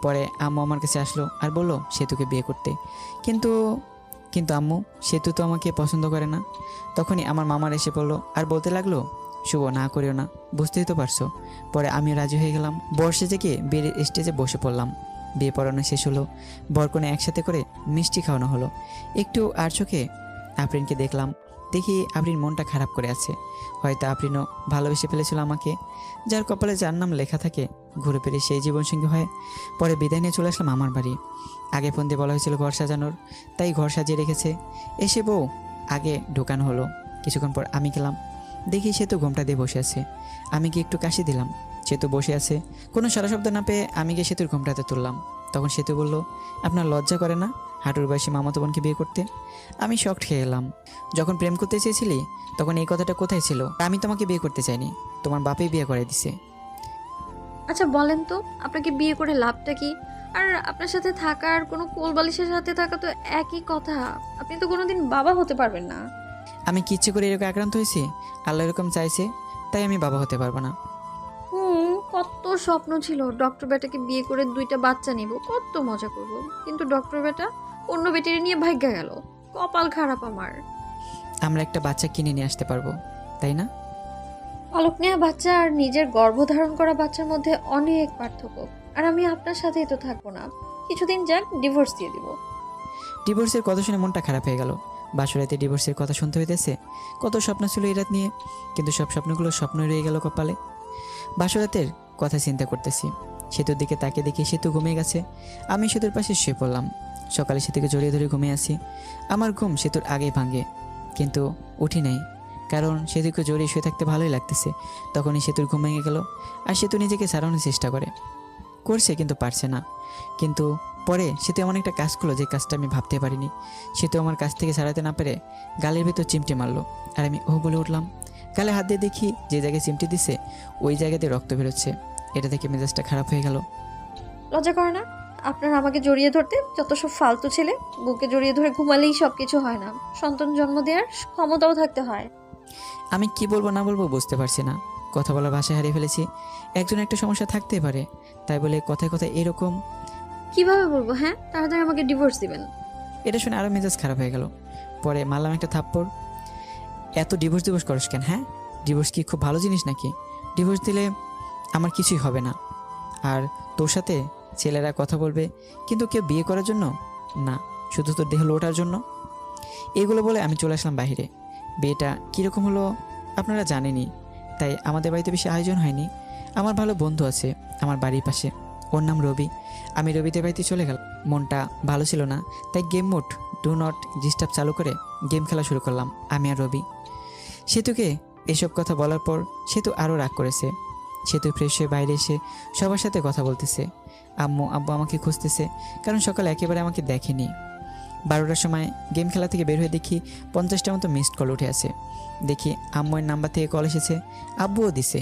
পরে আম্মু আমার কাছে আসলো আর বললো সেতুকে বিয়ে করতে। কিন্তু কিন্তু আম্মু, সেতু তো আমাকে পছন্দ করে না। তখনই আমার মামার এসে পড়লো আর বলতে লাগলো, শুভ না করিও না, বুঝতেই তো পারছো। পরে আমিও রাজি হয়ে গেলাম। বর্ষে থেকে বিয়ের স্টেজে বসে পড়লাম। বিয়ে পড়ানো শেষ হলো, বরকনে একসাথে করে মিষ্টি খাওয়ানো হলো। একটু আর চোখে আফরিনকে দেখলাম। দেখি আফরিন মনটা খারাপ করে আছে। হয়তো আফরিনও ভালোবেসে ফেলেছিল আমাকে। যার কপালে যার নাম লেখা থাকে ঘুরে ফিরে সেই জীবনসঙ্গী হয়। পরে বিদায় নিয়ে চলে আসলাম আমার বাড়ি। আগে ফোন দিয়ে বলা হয়েছিল ঘর সাজানোর, তাই ঘর সাজিয়ে রেখেছে। এসে বউ আগে ঢোকানো হলো। কিছুক্ষণ পর আমি গেলাম, দেখি সে তো ঘোমটা দিয়ে বসে আছে। আমি গিয়ে একটু কাশি দিলাম, সে তো বসে আছে। কোনো সারা শব্দ না পেয়ে আমি গিয়ে সেতুর ঘোমটাতে তুললাম। তখন সেতু বলল, আপনার লজ্জা করে না হাঁটুর বয়সী মামাতো বোনকে বিয়ে করতে? আমি শকড খেয়ে এলাম। যখন প্রেম করতে চেয়েছিলি তখন এই কথাটা কোথায় ছিল? আমি তোমাকে বিয়ে করতে চাইনি, তোমার বাপেই বিয়ে করে দিছে। আচ্ছা বলেন তো, আপনাকে বিয়ে করে লাভটা কি? আর আপনার সাথে থাকার কোনো কোলবালিশের সাথে থাকা তো একই কথা। আপনি তো কোনোদিন বাবা হতে পারবেন না। আমি কি ইচ্ছে করে এরকম আক্রান্ত হয়েছি? আল্লাহ এরকম চাইছে, তাই আমি বাবা হতে পারবো না। কত স্বপ্ন ছিল ডক্টর বেটাকে বিয়ে করে 2টা বাচ্চা নিব, কত মজা করব। কিন্তু ডক্টর বেটা অন্য বেটিরে নিয়ে ভাগ্যা গেল। কপাল খারাপ আমার। আমরা একটা বাচ্চা কিনে নিয়ে আসতে পারবো, তাই না? পালক নেওয়া বাচ্চা আর নিজের গর্ভধারণ করা বাচ্চার মধ্যে অনেক পার্থক্য। আর আমি আপনার সাথেই তো থাকবো না, কিছুদিন যাক ডিভোর্স দিয়ে দিব। ডিভোর্সের কথা শুনে মনটা খারাপ হয়ে গেল। বাসরাতে ডিভোর্সের কথা শুনতে হইতেছে। কত স্বপ্ন ছিল এই রাত নিয়ে, কিন্তু সব স্বপ্নগুলো স্বপ্নই রয়ে গেল কপালে। বাসরাতের কথা চিন্তা করতেছি। সেতুর দিকে তাকিয়ে দেখি সেতু ঘুমিয়ে গেছে। আমি সেতুর পাশে শুয়ে পড়লাম। সকালে সেতুকে জড়িয়ে ধরে ঘুমিয়ে আসি। আমার ঘুম সেতুর আগেই ভাঙে, কিন্তু উঠি নাই, কারণ সেতুকে জড়িয়ে শুয়ে থাকতে ভালোই লাগতেছে। তখনই সেতুর ঘুম ভেঙে গেল আর সেতু নিজেকে সারানোর চেষ্টা করছে, কিন্তু পারছে না। কিন্তু পরে সেতু এমন একটা কাজ করলো যে কাজটা আমি ভাবতে পারিনি। সেতু আমার কাছ থেকে ছাড়াতে না পেরে গালের ভেতর চিমটি মারলো আর আমি ও বলে উঠলাম। গালে হাত দিয়ে দেখি যে জায়গায় চিমটি দিছে ওই জায়গাতে রক্ত বেরোচ্ছে। এটা থেকে মেজাজটা খারাপ হয়ে গেল। লজ্জা করে না আপনার আমাকে জড়িয়ে ধরতে? যত সব ফালতু ছেলে, বুকে জড়িয়ে ধরে ঘুমালেই সব কিছু হয় না, সন্তান জন্ম দেওয়ার ক্ষমতাও থাকতে হয়। আমি কি বলবো না বলবো বুঝতে পারছি না, কথা বলার ভাষা হারিয়ে ফেলেছি। একজনের একটা সমস্যা থাকতেই পারে, তাই বলে কথায় কথায় এরকম। কিভাবে বলবো? হ্যাঁ, তাড়াতাড়ি আমাকে ডিভোর্স দিবেন। এটা শুনে আরও মেজাজ খারাপ হয়ে গেল। পরে মারলাম একটা থাপ্পড়। এত ডিভোর্স ডিভোর্স করস কেন? হ্যাঁ, ডিভোর্স কি খুব ভালো জিনিস নাকি? ডিভোর্স দিলে আমার কিছুই হবে না। আর তোর সাথে ছেলেরা কথা বলবে, কিন্তু কেউ বিয়ে করার জন্য না, শুধু তোর দেহ লোটার জন্য। এগুলো বলে আমি চলে আসলাম বাইরে। বিয়েটা কীরকম হলো আপনারা জানেনই, তাই আমাদের বাড়িতে বেশি আয়োজন হয়নি। আমার ভালো বন্ধু আছে আমার বাড়ির পাশে, ওর নাম রবি। আমি রবিদের বাড়িতে চলে গেলাম। মনটা ভালো ছিল না, তাই game mode do not disturb চালু করে গেম খেলা শুরু করলাম আমি আর রবি। সেতুকে এসব কথা বলার পর সেতু আরও রাগ করেছে। সেতু ফ্রেশ হয়ে বাইরে এসে সবার সাথে কথা বলতেছে। আব্বু আমাকে খুঁজতেছে, কারণ সকালে একেবারে আমাকে দেখেনি। 12টার সময় গেম খেলা থেকে বের হয়ে দেখি 50টার মতো মিসড কল উঠে আছে। দেখি আম্মুয়ের নাম্বার থেকে কল এসেছে, আব্বুও দিছে।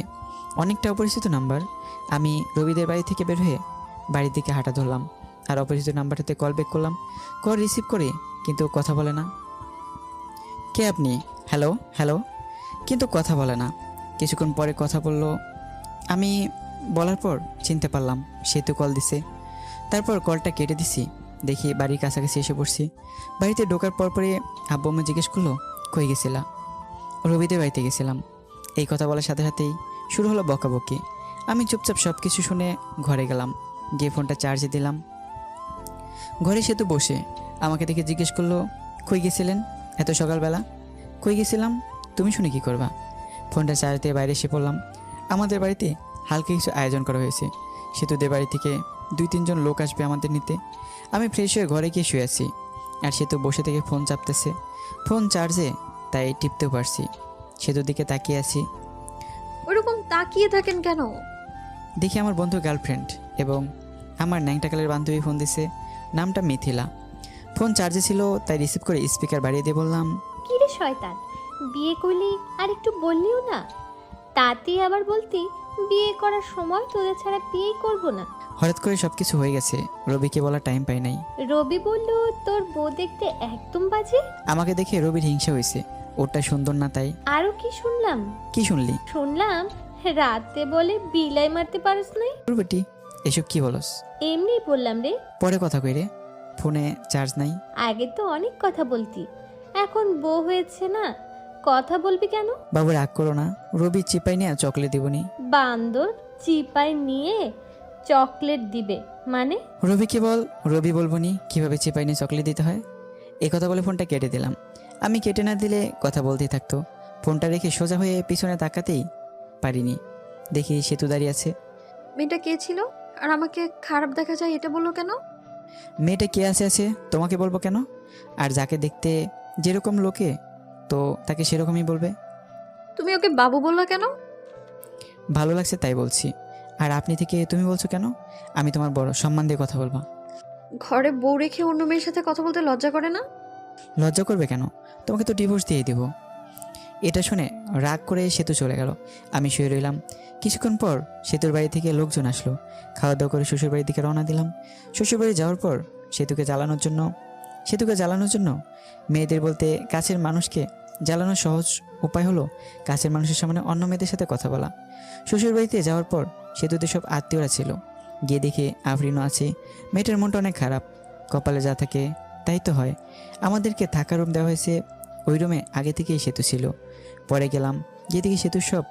অনেকটা অপরিচিত নাম্বার। আমি রবিদের বাড়ি থেকে বের হয়ে বাড়ির দিকে হাঁটা ধরলাম, আর অপরিচিত নাম্বারটাতে কল ব্যাক করলাম। কল রিসিভ করে কিন্তু কথা বলে না। কে আপনি? হ্যালো হ্যালো, কিন্তু কথা বলে না। কিছুক্ষণ পরে কথা বলল। আমি বলার পর চিনতে পারলাম সেতু কল দিছে। তারপর কলটা কেটে দিছি। দেখি বাড়ির কাছাকাছি এসে পড়ছি। বাড়িতে ঢোকার পরপরই আব্বু আম্মা জিজ্ঞেস করলো, কই গেছিলা? রবিদের বাড়িতে গেছিলাম। এই কথা বলার সাথে সাথেই শুরু হলো বকাবকি। আমি চুপচাপ সব কিছু শুনে ঘরে গেলাম, গিয়ে ফোনটা চার্জে দিলাম। ঘরে সেতু বসে আমাকে দেখে জিজ্ঞেস করলো, কই গেছিলেন এত সকালবেলা? কই গেছিলাম তুমি শুনে কি করবা? ফোনটা চার্জ দিয়ে বাইরে এসে পড়লাম। আমাদের বাড়িতে হালকা কিছু আয়োজন করা হয়েছে। সেতুদের বাড়ি থেকে 2-3 জন লোক আসবে আমাদের নিতে। আমি ফ্রেশ হয়ে ঘরে গিয়ে শুয়ে আছি, আর সেতু বসে থেকে ফোন চাপতেছে। ফোন চার্জে, তাই টিপতেও পারছি। সেতুর দিকে তাকিয়ে আছি। ওরকম তাকিয়ে থাকেন কেন? দেখি আমার বন্ধু গার্লফ্রেন্ড এবং আমার ন্যাংটাকালের বান্ধবী ফোন দিছে, নামটা মিথিলা। ফোন চার্জে ছিল, তাই রিসিভ করে স্পিকার বাড়িয়ে দিয়ে বললাম, কি রে শয়তান, বিয়ে করলি আর একটু বললিও না? তাতে আবার বলতি বিয়ে করার সময় তোদের ছাড়া বিয়েই করবো না। হঠাৎ করে সব কিছু হয়ে গেছে, রবিকে বলার টাইম পাই নাই। রবি বলল তোর বউ দেখতে একদম বাজে। আমাকে দেখে রবির হিংসা হয়েছে, ওটা সুন্দর না তাই। আরো কি শুনলাম? কি শুনলি? শুনলাম রাতে বলে বিলাই মারতে পারিস নাই। বেটি এসব কি বলস? এমনি বললাম রে। পরে কথা কই রে, ফোনে চার্জ নাই। আগে তো অনেক কথা বলতি, এখন বউ হয়েছে না, কথা বলবি কেন? বাবু রাগ করো না, রবি চিপাই নিয়ে চকলেট দিবনি। বান্দর চিপাই নিয়ে চকলেট দিবে মানে? রবিকে বল, রবি বলবনি কিভাবে চিপাই নিয়ে চকলেট দিতে হয়। এই কথা বলে ফোনটা কেটে দিলাম। আমি কেটে না দিলে কথা বলতেই থাকতো। ফোনটা রেখে সোজা হয়ে পিছনে তাকাতেই পারিনি, দেখি সেতু দাঁড়িয়ে আছে। মেয়েটা কে ছিল আর আমাকে খারাপ দেখা যায় এটা বললো কেন? মেয়েটা কে আছে তোমাকে বলবো কেন? আর যাকে দেখতে যেরকম লোকে, তো তাকে সেরকমই বলবে। তুমি ওকে বাবু বললা কেন? ভালো লাগছে তাই বলছি। আর আপনি থেকে তুমি বলছো কেন? আমি তোমার বড়, সম্মান দিয়ে কথা বলবা। ঘরে বউ রেখে অন্য মেয়ের সাথে কথা বলতে লজ্জা করে না? লজ্জা করবে কেন? তোমাকে তো ডিভোর্স দিয়ে দিব। এটা শুনে রাগ করে সেতু চলে গেল। আমি শুয়ে রইলাম। কিছুক্ষণ পর সেতুর বাড়ি থেকে লোকজন আসলো। খাওয়া দাওয়া করে শ্বশুর বাড়ির দিকে রওনা দিলাম। শ্বশুর বাড়ি যাওয়ার পর সেতুকে জ্বালানোর জন্য মেয়েদের বলতে কাছের মানুষকে জ্বালানোর সহজ উপায় হলো কাছের মানুষের সামনে অন্য মেয়েদের সাথে কথা বলা। শ্বশুর বাড়িতে যাওয়ার পর সেতুতে সব আত্মীয়রা ছিল। গিয়ে দেখে আফরিনও আছে। মেয়েটার মনটা অনেক খারাপ। কপালে যা থাকে তাই তো হয়। আমাদেরকে থাকার রুম দেওয়া হয়েছে, ওই রুমে আগে থেকেই সেতু ছিল। পরে গেলাম, গিয়ে দেখি সেতুর সব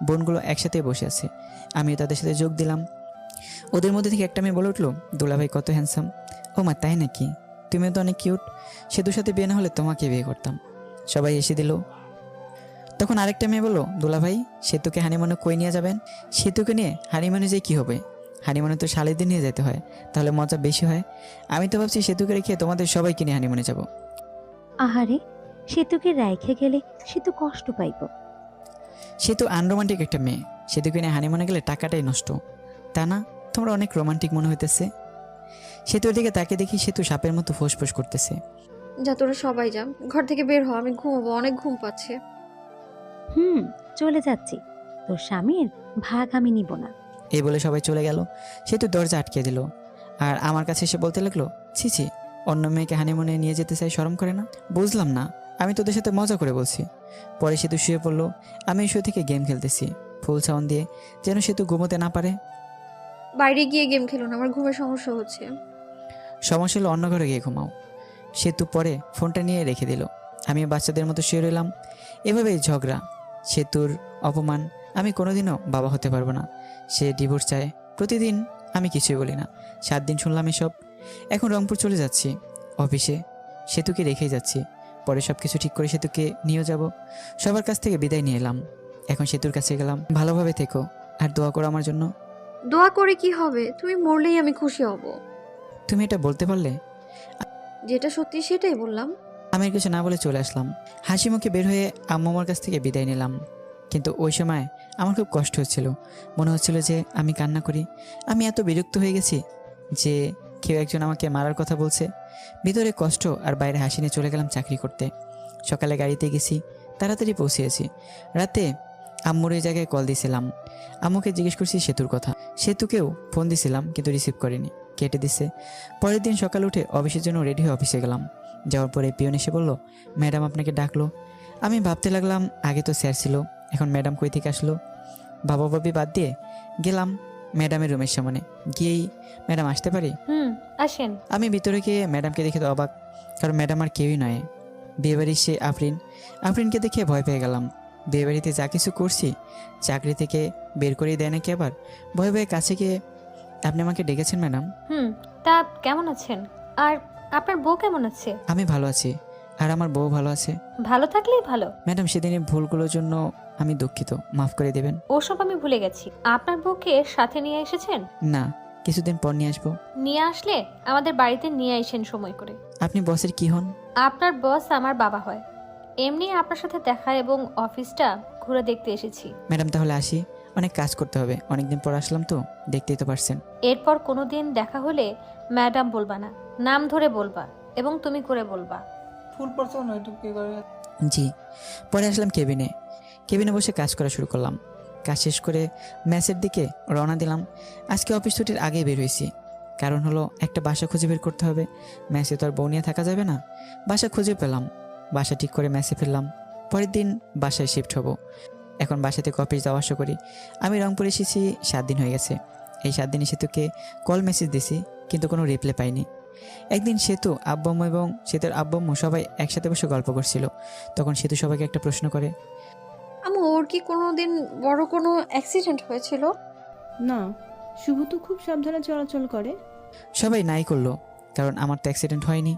বোনগুলো একসাথে বসে আছে। আমিও তাদের সাথে যোগ দিলাম। ওদের মধ্যে থেকে একটা মেয়ে বলে উঠলো, দুলাভাই কত হ্যান্ডসাম। ও মা তাই নাকি? তুমিও তো অনেক কিউট। সেতুর সাথে বিয়ে না হলে তোমাকে বিয়ে করতাম। সবাই এসে দিল। তখন আরেকটা মেয়ে বললো, দুলাভাই সেতুকে হানিমুনে কই নিয়ে যাবেন? সেতুকে নিয়ে হানিমুনে যে কি হবে? হানিমুনে তো শালিদের নিয়ে যেতে হয়, তাহলে মজা বেশি হয়। আমি তো ভাবছি সেতুকে রেখে তোমাদের সবাইকে নিয়ে হানিমুনে যাব। আহারে, সেতুকে রাইখে গেলে সে তো কষ্ট পাইব। সেতু আনরোমান্টিক একটা মেয়ে। সেতুকে নিয়ে হানিমুনে গেলে টাকাটাই নষ্ট, তা না? তোমরা অনেক রোমান্টিক মনে হইতেছে। সেতুর দিকে তাকে দেখি সেতু সাপের মতো ফোঁস করতেছে। যা তোরা সবাই যা, ঘর থেকে বের হ, আমি ঘুমাবো, অনেক ঘুম পাচ্ছে। চলে যাচ্ছি, তোর স্বামীর ভাগ আমি নিব না। এই বলে সবাই চলে গেল। সেতু দরজা আটকে দিল। আর আমার কাছে এসে বলতে লাগলো, ছি ছি, অন্য মেয়েকে হানিমুনে নিয়ে যেতে চাই, শরম করে না? বুঝলাম না, আমি তোদের সাথে মজা করে বলছি। পরে সেতু শুয়ে পড়লো, আমি শুয়ে থেকে গেম খেলতেছি ফুল সাউন্ড দিয়ে, যেন সেতু ঘুমোতে না পারে। বাইরে গিয়ে গেম খেলুন, আমার ঘুমের সমস্যা হচ্ছে। সমস্যা হলো অন্য ঘরে গিয়ে ঘুমাও। সেতু পরে ফোনটা নিয়ে রেখে দিল। আমি বাচ্চাদের মতো শুয়ে রইলাম। এভাবেই ঝগড়া, সেতুর অপমান। আমি কোনোদিনও বাবা হতে পারবো না। সে ডিভোর্স চায় প্রতিদিন, আমি কিছুই বলি না। 7 দিন শুনলাম এসব। এখন রংপুর চলে যাচ্ছি, অফিসে সেতুকে রেখেই যাচ্ছি। পরে সব কিছু ঠিক করে সেতুকে নিয়েও যাব। সবার কাছ থেকে বিদায় নিয়ে এলাম। এখন সেতুর কাছে গেলাম, ভালোভাবে থেকো আর দোয়া করো আমার জন্য। দোয়া করে কি হবে? তুমি মরলেই আমি খুশি হব। তুমি এটা বলতে পারলে? যেটা সত্যি সেটাই বললাম। আমি আর কিছু না বলে চলে আসলাম। হাসি মুখে বের হয়ে আম্মুমার কাছ থেকে বিদায় নিলাম। কিন্তু ওই সময় আমার খুব কষ্ট হচ্ছিল। মনে হচ্ছিল যে আমি কান্না করি। আমি এত বিরক্ত হয়ে গেছি যে কেউ একজন আমাকে মারার কথা বলছে। ভিতরে কষ্ট আর বাইরে হাসি নিয়ে চলে গেলাম চাকরি করতে। সকালে গাড়িতে গেছি, তাড়াতাড়ি পৌঁছেছি। রাতে আম্মুর ওই জায়গায় কল দিয়েছিলাম। আম্মুকে জিজ্ঞেস করছি সেতুর কথা। সেতুকেও ফোন দিয়েছিলাম কিন্তু রিসিভ করেনি, কেটে দিছে। পরের দিন সকালে উঠে অফিসের জন্য রেডি হয়ে অফিসে গেলাম। যাওয়ার পরে পিয়ন এসে বলল, ম্যাডাম আপনাকে ডাকলো। আমি ভাবতে লাগলাম, আগে তো স্যার ছিল, এখন ম্যাডাম কই থেকে আসলো? বাবা বাবি বাদ দিয়ে গেলাম ম্যাডামের রুমের সামনে। গিয়েই, ম্যাডাম আসতে পারি? আসেন। আমি ভিতরে গিয়ে ম্যাডামকে দেখে তো অবাক, কারণ ম্যাডাম আর কেউই নয়। বিয়েবাড়ির সে আফরিনকে দেখে ভয় পেয়ে গেলাম। বিয়েবাড়িতে যা কিছু করছি, চাকরি থেকে বের করে দেয় নাকি আবার। ভয়ে ভয়ে কাছে গিয়ে, আপনি আমাকে ডেকেছেন ম্যাডাম? তা কেমন আছেন? আর আপনার বউ কেমন আছে? আমি ভালো আছি, আর আমার বউ ভালো আছে। ভালো থাকলেই ভালো। ম্যাডাম, সেদিনের ভুলগুলোর জন্য আমি দুঃখিত, মাফ করে দেবেন। ওসব আমি ভুলে গেছি। আপনার বউকে সাথে নিয়ে এসেছেন? না, কিছুদিন পর নিয়ে আসবো। নিয়ে আসলে আমাদের বাড়িতে নিয়ে আসেন সময় করে। আপনি বসের কি হন? আপনার বস আমার বাবা হয়। এমনি আপনার সাথে দেখা এবং অফিসটা ঘুরে দেখতে এসেছি। ম্যাডাম, তাহলে আসি, অনেক কাজ করতে হবে, অনেকদিন পর আসলাম তো, দেখতেই তো পারছেন। এরপর কোনোদিন দেখা হলে ম্যাডাম বলবা না, নাম ধরে বলবা এবং তুমি করে বলবা। জি। পরে আসলাম কেবিনে বসে কাজ করা শুরু করলাম। কাজ শেষ করে ম্যাচের দিকে রওনা দিলাম। আজকে অফিস ছুটির আগে বের হয়েছি, কারণ হলো একটা বাসা খুঁজে বের করতে হবে। ম্যাচে তো আর বউ নিয়ে থাকা যাবে না। বাসা খুঁজে পেলাম, বাসা ঠিক করে ম্যাচে ফিরলাম। পরের দিন বাসায় শিফট হব। এখন বাসা থেকে অফিস যাওয়া আসা করি। আমি রংপুর এসেছি 7 দিন হয়ে গেছে। এই 7 দিনে সেতুকে কল মেসেজ দিছি, কিন্তু কোনো রিপ্লাই পাইনি। একদিন সেতু, আব্বাম্মু এবং সেতুর আব্বাম্মু সবাই একসাথে বসে গল্প করছিল। তখন সেতু সবাইকে একটা প্রশ্ন করে, আম্মু, ওর কি কোনোদিন বড় কোনো অ্যাক্সিডেন্ট হয়েছিল? না, শুভ তো খুব সাবধানে চলাচল করে। সবাই নাই করলো, কারণ আমার তো অ্যাক্সিডেন্ট হয়নি।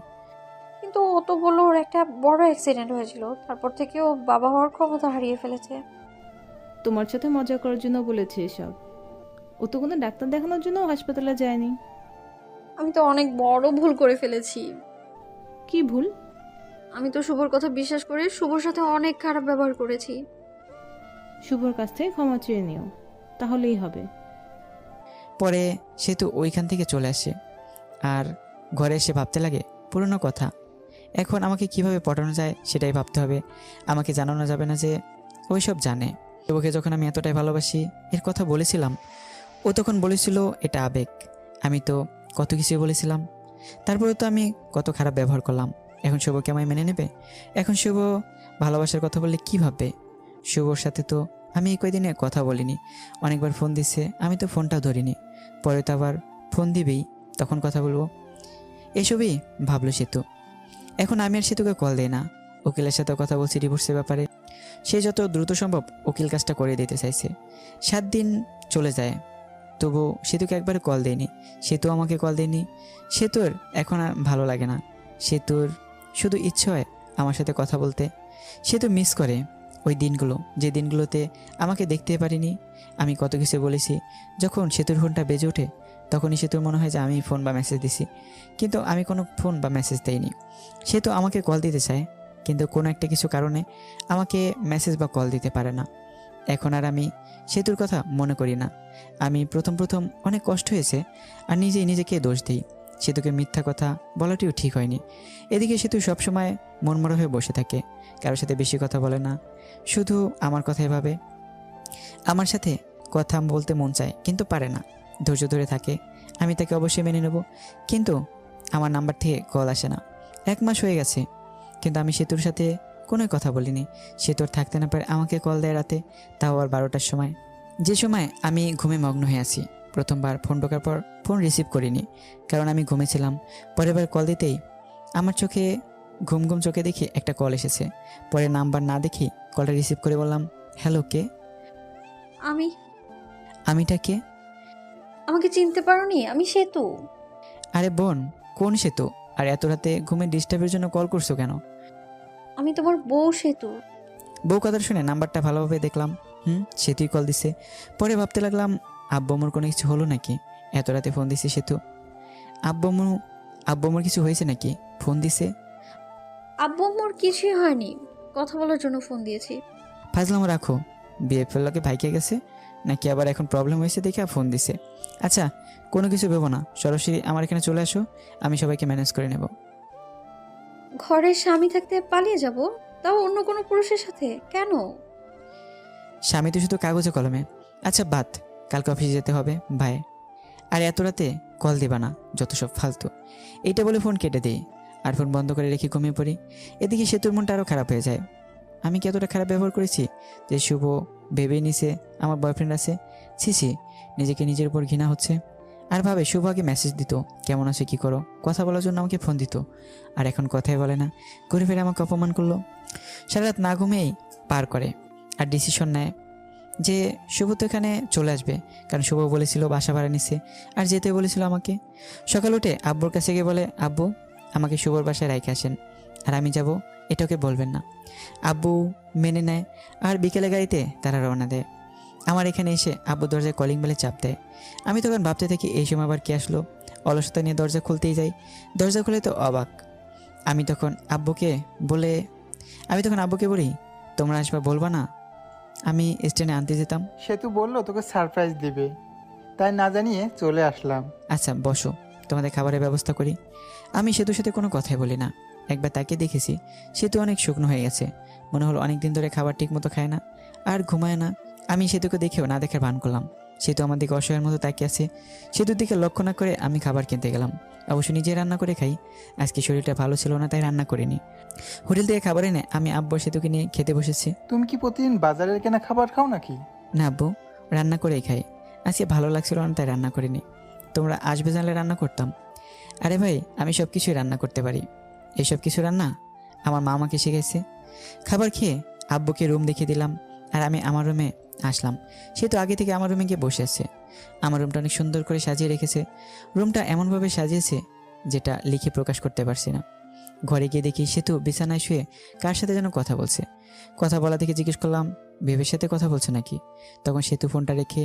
কিন্তু ও তো বললো ওর একটা বড় অ্যাক্সিডেন্ট হয়েছিল, তারপর থেকে ও বাবা হওয়ার ক্ষমতা হারিয়ে ফেলেছে। তোমার সাথে মজা করার জন্য বলেছে এসব। ও তো কোনো ডাক্তার দেখানোর জন্য হাসপাতালে যায়নি। আমি তো অনেক বড় ভুল করে ফেলেছি। কি ভুল? আমি তো শুভর কথা বিশ্বাস করে শুভর সাথে অনেক খারাপ ব্যবহার করেছি। শুভর কাছ থেকে ক্ষমা চেয়ে নিও, তাহলেই হবে। পরে সেতু ওইখান থেকে চলে আসে আর ঘরে এসে ভাবতে লাগে পুরনো কথা। এখন আমাকে কিভাবে পটানো যায় সেটাই ভাবতে হবে। আমাকে জানানো যাবে না যে ওই সব জানে। ওকে যখন আমি এতটাই ভালোবাসি এর কথা বলেছিলাম, ও তখন বলেছিল এটা আবেগ। আমি তো কত কিছুই বলেছিলাম, তারপরে তো আমি কত খারাপ ব্যবহার করলাম। এখন শুভকে আমায় মেনে নেবে? এখন শুভ ভালোবাসার কথা বললে কী ভাববে? শুভর সাথে তো আমি এই কয়দিনে কথা বলিনি। অনেকবার ফোন দিচ্ছে, আমি তো ফোনটাও ধরিনি। পরে তো আবার ফোন দিবেই, তখন কথা বলবো। এসবই ভাবলো সেতু। এখন আমি আর সেতুকে কল দেই না। উকিলের সাথে কথা বলছি ডিভোর্সের ব্যাপারে। সে যত দ্রুত সম্ভব উকিল কাজটা করে দিতে চাইছে। 7 দিন চলে যায়, তবু সেতুকে একবারে কল দেয়নি। সেতু আমাকে কল দেয়নি। সেতুর এখন আর ভালো লাগে না। সেতুর শুধু ইচ্ছে হয় আমার সাথে কথা বলতে। সেতু মিস করে ওই দিনগুলো, যে দিনগুলোতে আমাকে দেখতে পারিনি। আমি কত কিছু বলেছি। যখন সেতুর ফোনটা বেজে ওঠে তখনই সেতুর মনে হয় যে আমি ফোন বা মেসেজ দিছি, কিন্তু আমি কোনো ফোন বা মেসেজ দেইনি। সেতু আমাকে কল দিতে চায়, কিন্তু কোনো একটা কিছু কারণে আমাকে মেসেজ বা কল দিতে পারে না। এখন আর আমি সেতুর কথা মনে করি না। আমি প্রথম অনেক কষ্ট হয়েছে আর নিজেই নিজেকে দোষ দিই। সেতুকে মিথ্যা কথা বলাটিও ঠিক হয়নি। এদিকে সেতু সবসময় মনমরা হয়ে বসে থাকে, কারোর সাথে বেশি কথা বলে না, শুধু আমার কথাই ভাবে। আমার সাথে কথা বলতে মন চায় কিন্তু পারে না, ধৈর্য ধরে থাকে। আমি তাকে অবশ্যই মেনে নেব, কিন্তু আমার নাম্বার থেকে কল আসে না। 1 মাস হয়ে গেছে, কিন্তু আমি সেতুর সাথে কোনো কথা বলিনি। সেতুর থাকতে না পারে আমাকে কল দেয় রাতে, তাও আর 12টার সময়, যে সময় আমি ঘুমে মগ্ন হয়ে আছি। প্রথমবার ফোন ঢোকার পর ফোন রিসিভ করিনি, কারণ আমি ঘুমেছিলাম। পরের বার কল দিতেই আমার চোখে ঘুম ঘুম চোখে দেখি একটা কল এসেছে। পরে নাম্বার না দেখি কলটা রিসিভ করে বললাম, হ্যালো, কে? আমি আমিটা কে? আমাকে চিনতে পারোনি? আমি সেতু। আরে বোন, কোন সেতু? আর এত রাতে ঘুমে ডিস্টার্বের জন্য কল করছো কেন? আমি তোমার বউ সেতু। বউ কথা শুনে নাম্বারটা ভালোভাবে দেখলাম, সেতুই কল দিছে। পরে ভাবতে লাগলাম, আব্বুমুর কোনো কিছু হলো নাকি? এত রাতে ফোন দিছে সেতু। আব্বুমুর কিছু হয়েছে নাকি ফোন দিছে? আব্বু আম্মুর কিছুই হয়নি, কথা বলার জন্য ফোন দিয়েছি। ফাজলামো রাখো। বিয়ে ফেললোকে ভাইকে গেছে নাকি আবার এখন প্রবলেম হয়েছে দেখে ফোন দিছে? আচ্ছা, কোনো কিছু ভেবো না, সরাসরি আমার এখানে চলে আসো, আমি সবাইকে ম্যানেজ করে নেব। ঘরের স্বামী থাকতে পালিয়ে যাব, তাও অন্য কোনো পুরুষের সাথে? কেন? স্বামী তো শুধু কাগজে কলমে। আচ্ছা বাদ, কালকে অফিসে যেতে হবে, বাই। আর এত রাতে কল দিবা না, যত সব ফালতু। এইটা বলে ফোন কেটে দিই আর ফোন বন্ধ করে রেখে ঘুমিয়ে পড়ি। এদিকে সেতুর মনটা আরও খারাপ হয়ে যায়। আমি কি এতটা খারাপ ব্যবহার করেছি যে শুভ ভেবেই নিছে আমার বয়ফ্রেন্ড আছে? ছি, নিজেকে নিজের উপর ঘৃণা হচ্ছে। আর ভাবে শুভ আগে মেসেজ দিত, কেমন আছে, কি করো, কথা বলার জন্য আমাকে ফোন দিত, আর এখন কথাই বলে না, ঘুরে ফিরে আমাকে অপমান করলো। সারা রাত না ঘুমিয়েই পার করে আর ডিসিশন নেয় যে শুভ তো এখানে চলে আসবে, কারণ শুভ বলেছিল বাসা ভাড়া নিছে আর যেতে বলেছিল আমাকে। সকাল উঠে আব্বুর কাছে গিয়ে বলে, আব্বু আমাকে শুভর বাসায় রাইখে আসেন, আর আমি যাব, এটা ওকে বলবেন না। আব্বু মেনে নেয় আর বিকেলে গাড়িতে তারা রওনা দেয়। আমার এখানে এসে আব্বু দরজায় কলিং বেলে চাপ দেয়। আমি তখন ভাবতে থাকি এই সময় আবার কে আসলো। অলসতা নিয়ে দরজা খুলতেই যাই, দরজা খুলে তো অবাক। আমি তখন আব্বুকে বলি, তোমরা আসবা, বলবা না আমি স্ট্যান্ডে আনতে যেতাম? সেতু বললো তোকে সারপ্রাইজ দিবে, তাই না জানিয়ে চলে আসলাম। আচ্ছা বসো, তোমাদের খাবারের ব্যবস্থা করি। আমি সেতুর সাথে কোনো কথাই বলি না। একবার তাকে দেখেছি, সেতু অনেক শুকনো হয়ে গেছে, মনে হলো অনেক দিন ধরে খাবার ঠিক মতো খায় না আর ঘুমায় না। আমি সেতুকে দেখেও না দেখার ভান করলাম। সেতু আমার দিকে অসহায়ের মতো তাকিয়ে আছে। সেতুর দিকে লক্ষ্য না করে আমি খাবার কিনতে গেলাম। অবশ্য নিজে রান্না করে খাই, আজকে শরীরটা ভালো ছিল না তাই রান্না করিনি। হোটেল থেকে খাবার এনে আমি আব্বু সেতুকে নিয়ে খেতে বসেছি। তুমি কি প্রতিদিন বাজারের কেনা খাবার খাও নাকি? না আব্বু, রান্না করেই খাই, আজকে ভালো লাগছিল না তাই রান্না করিনি। তোমরা আসবে জানলে রান্না করতাম। আরে ভাই, আমি সব কিছুই রান্না করতে পারি, এইসব কিছু রান্না আমার মা আমাকে শিখেছে। খাবার খেয়ে আব্বুকে রুম দেখিয়ে দিলাম আর আমি আমার রুমে আসলাম। সে তো আগে থেকে আমার রুমে গিয়ে বসে আছে। আমার রুমটা অনেক সুন্দর করে সাজিয়ে রেখেছে। রুমটা এমনভাবে সাজিয়েছে যেটা লিখে প্রকাশ করতে পারছি না। ঘরে গিয়ে দেখি সেতু বিছানায় শুয়ে কার সাথে যেন কথা বলছে। কথা বলা থেকে জিজ্ঞেস করলাম, বেবের সাথে কথা বলছে নাকি? তখন সেতু ফোনটা রেখে,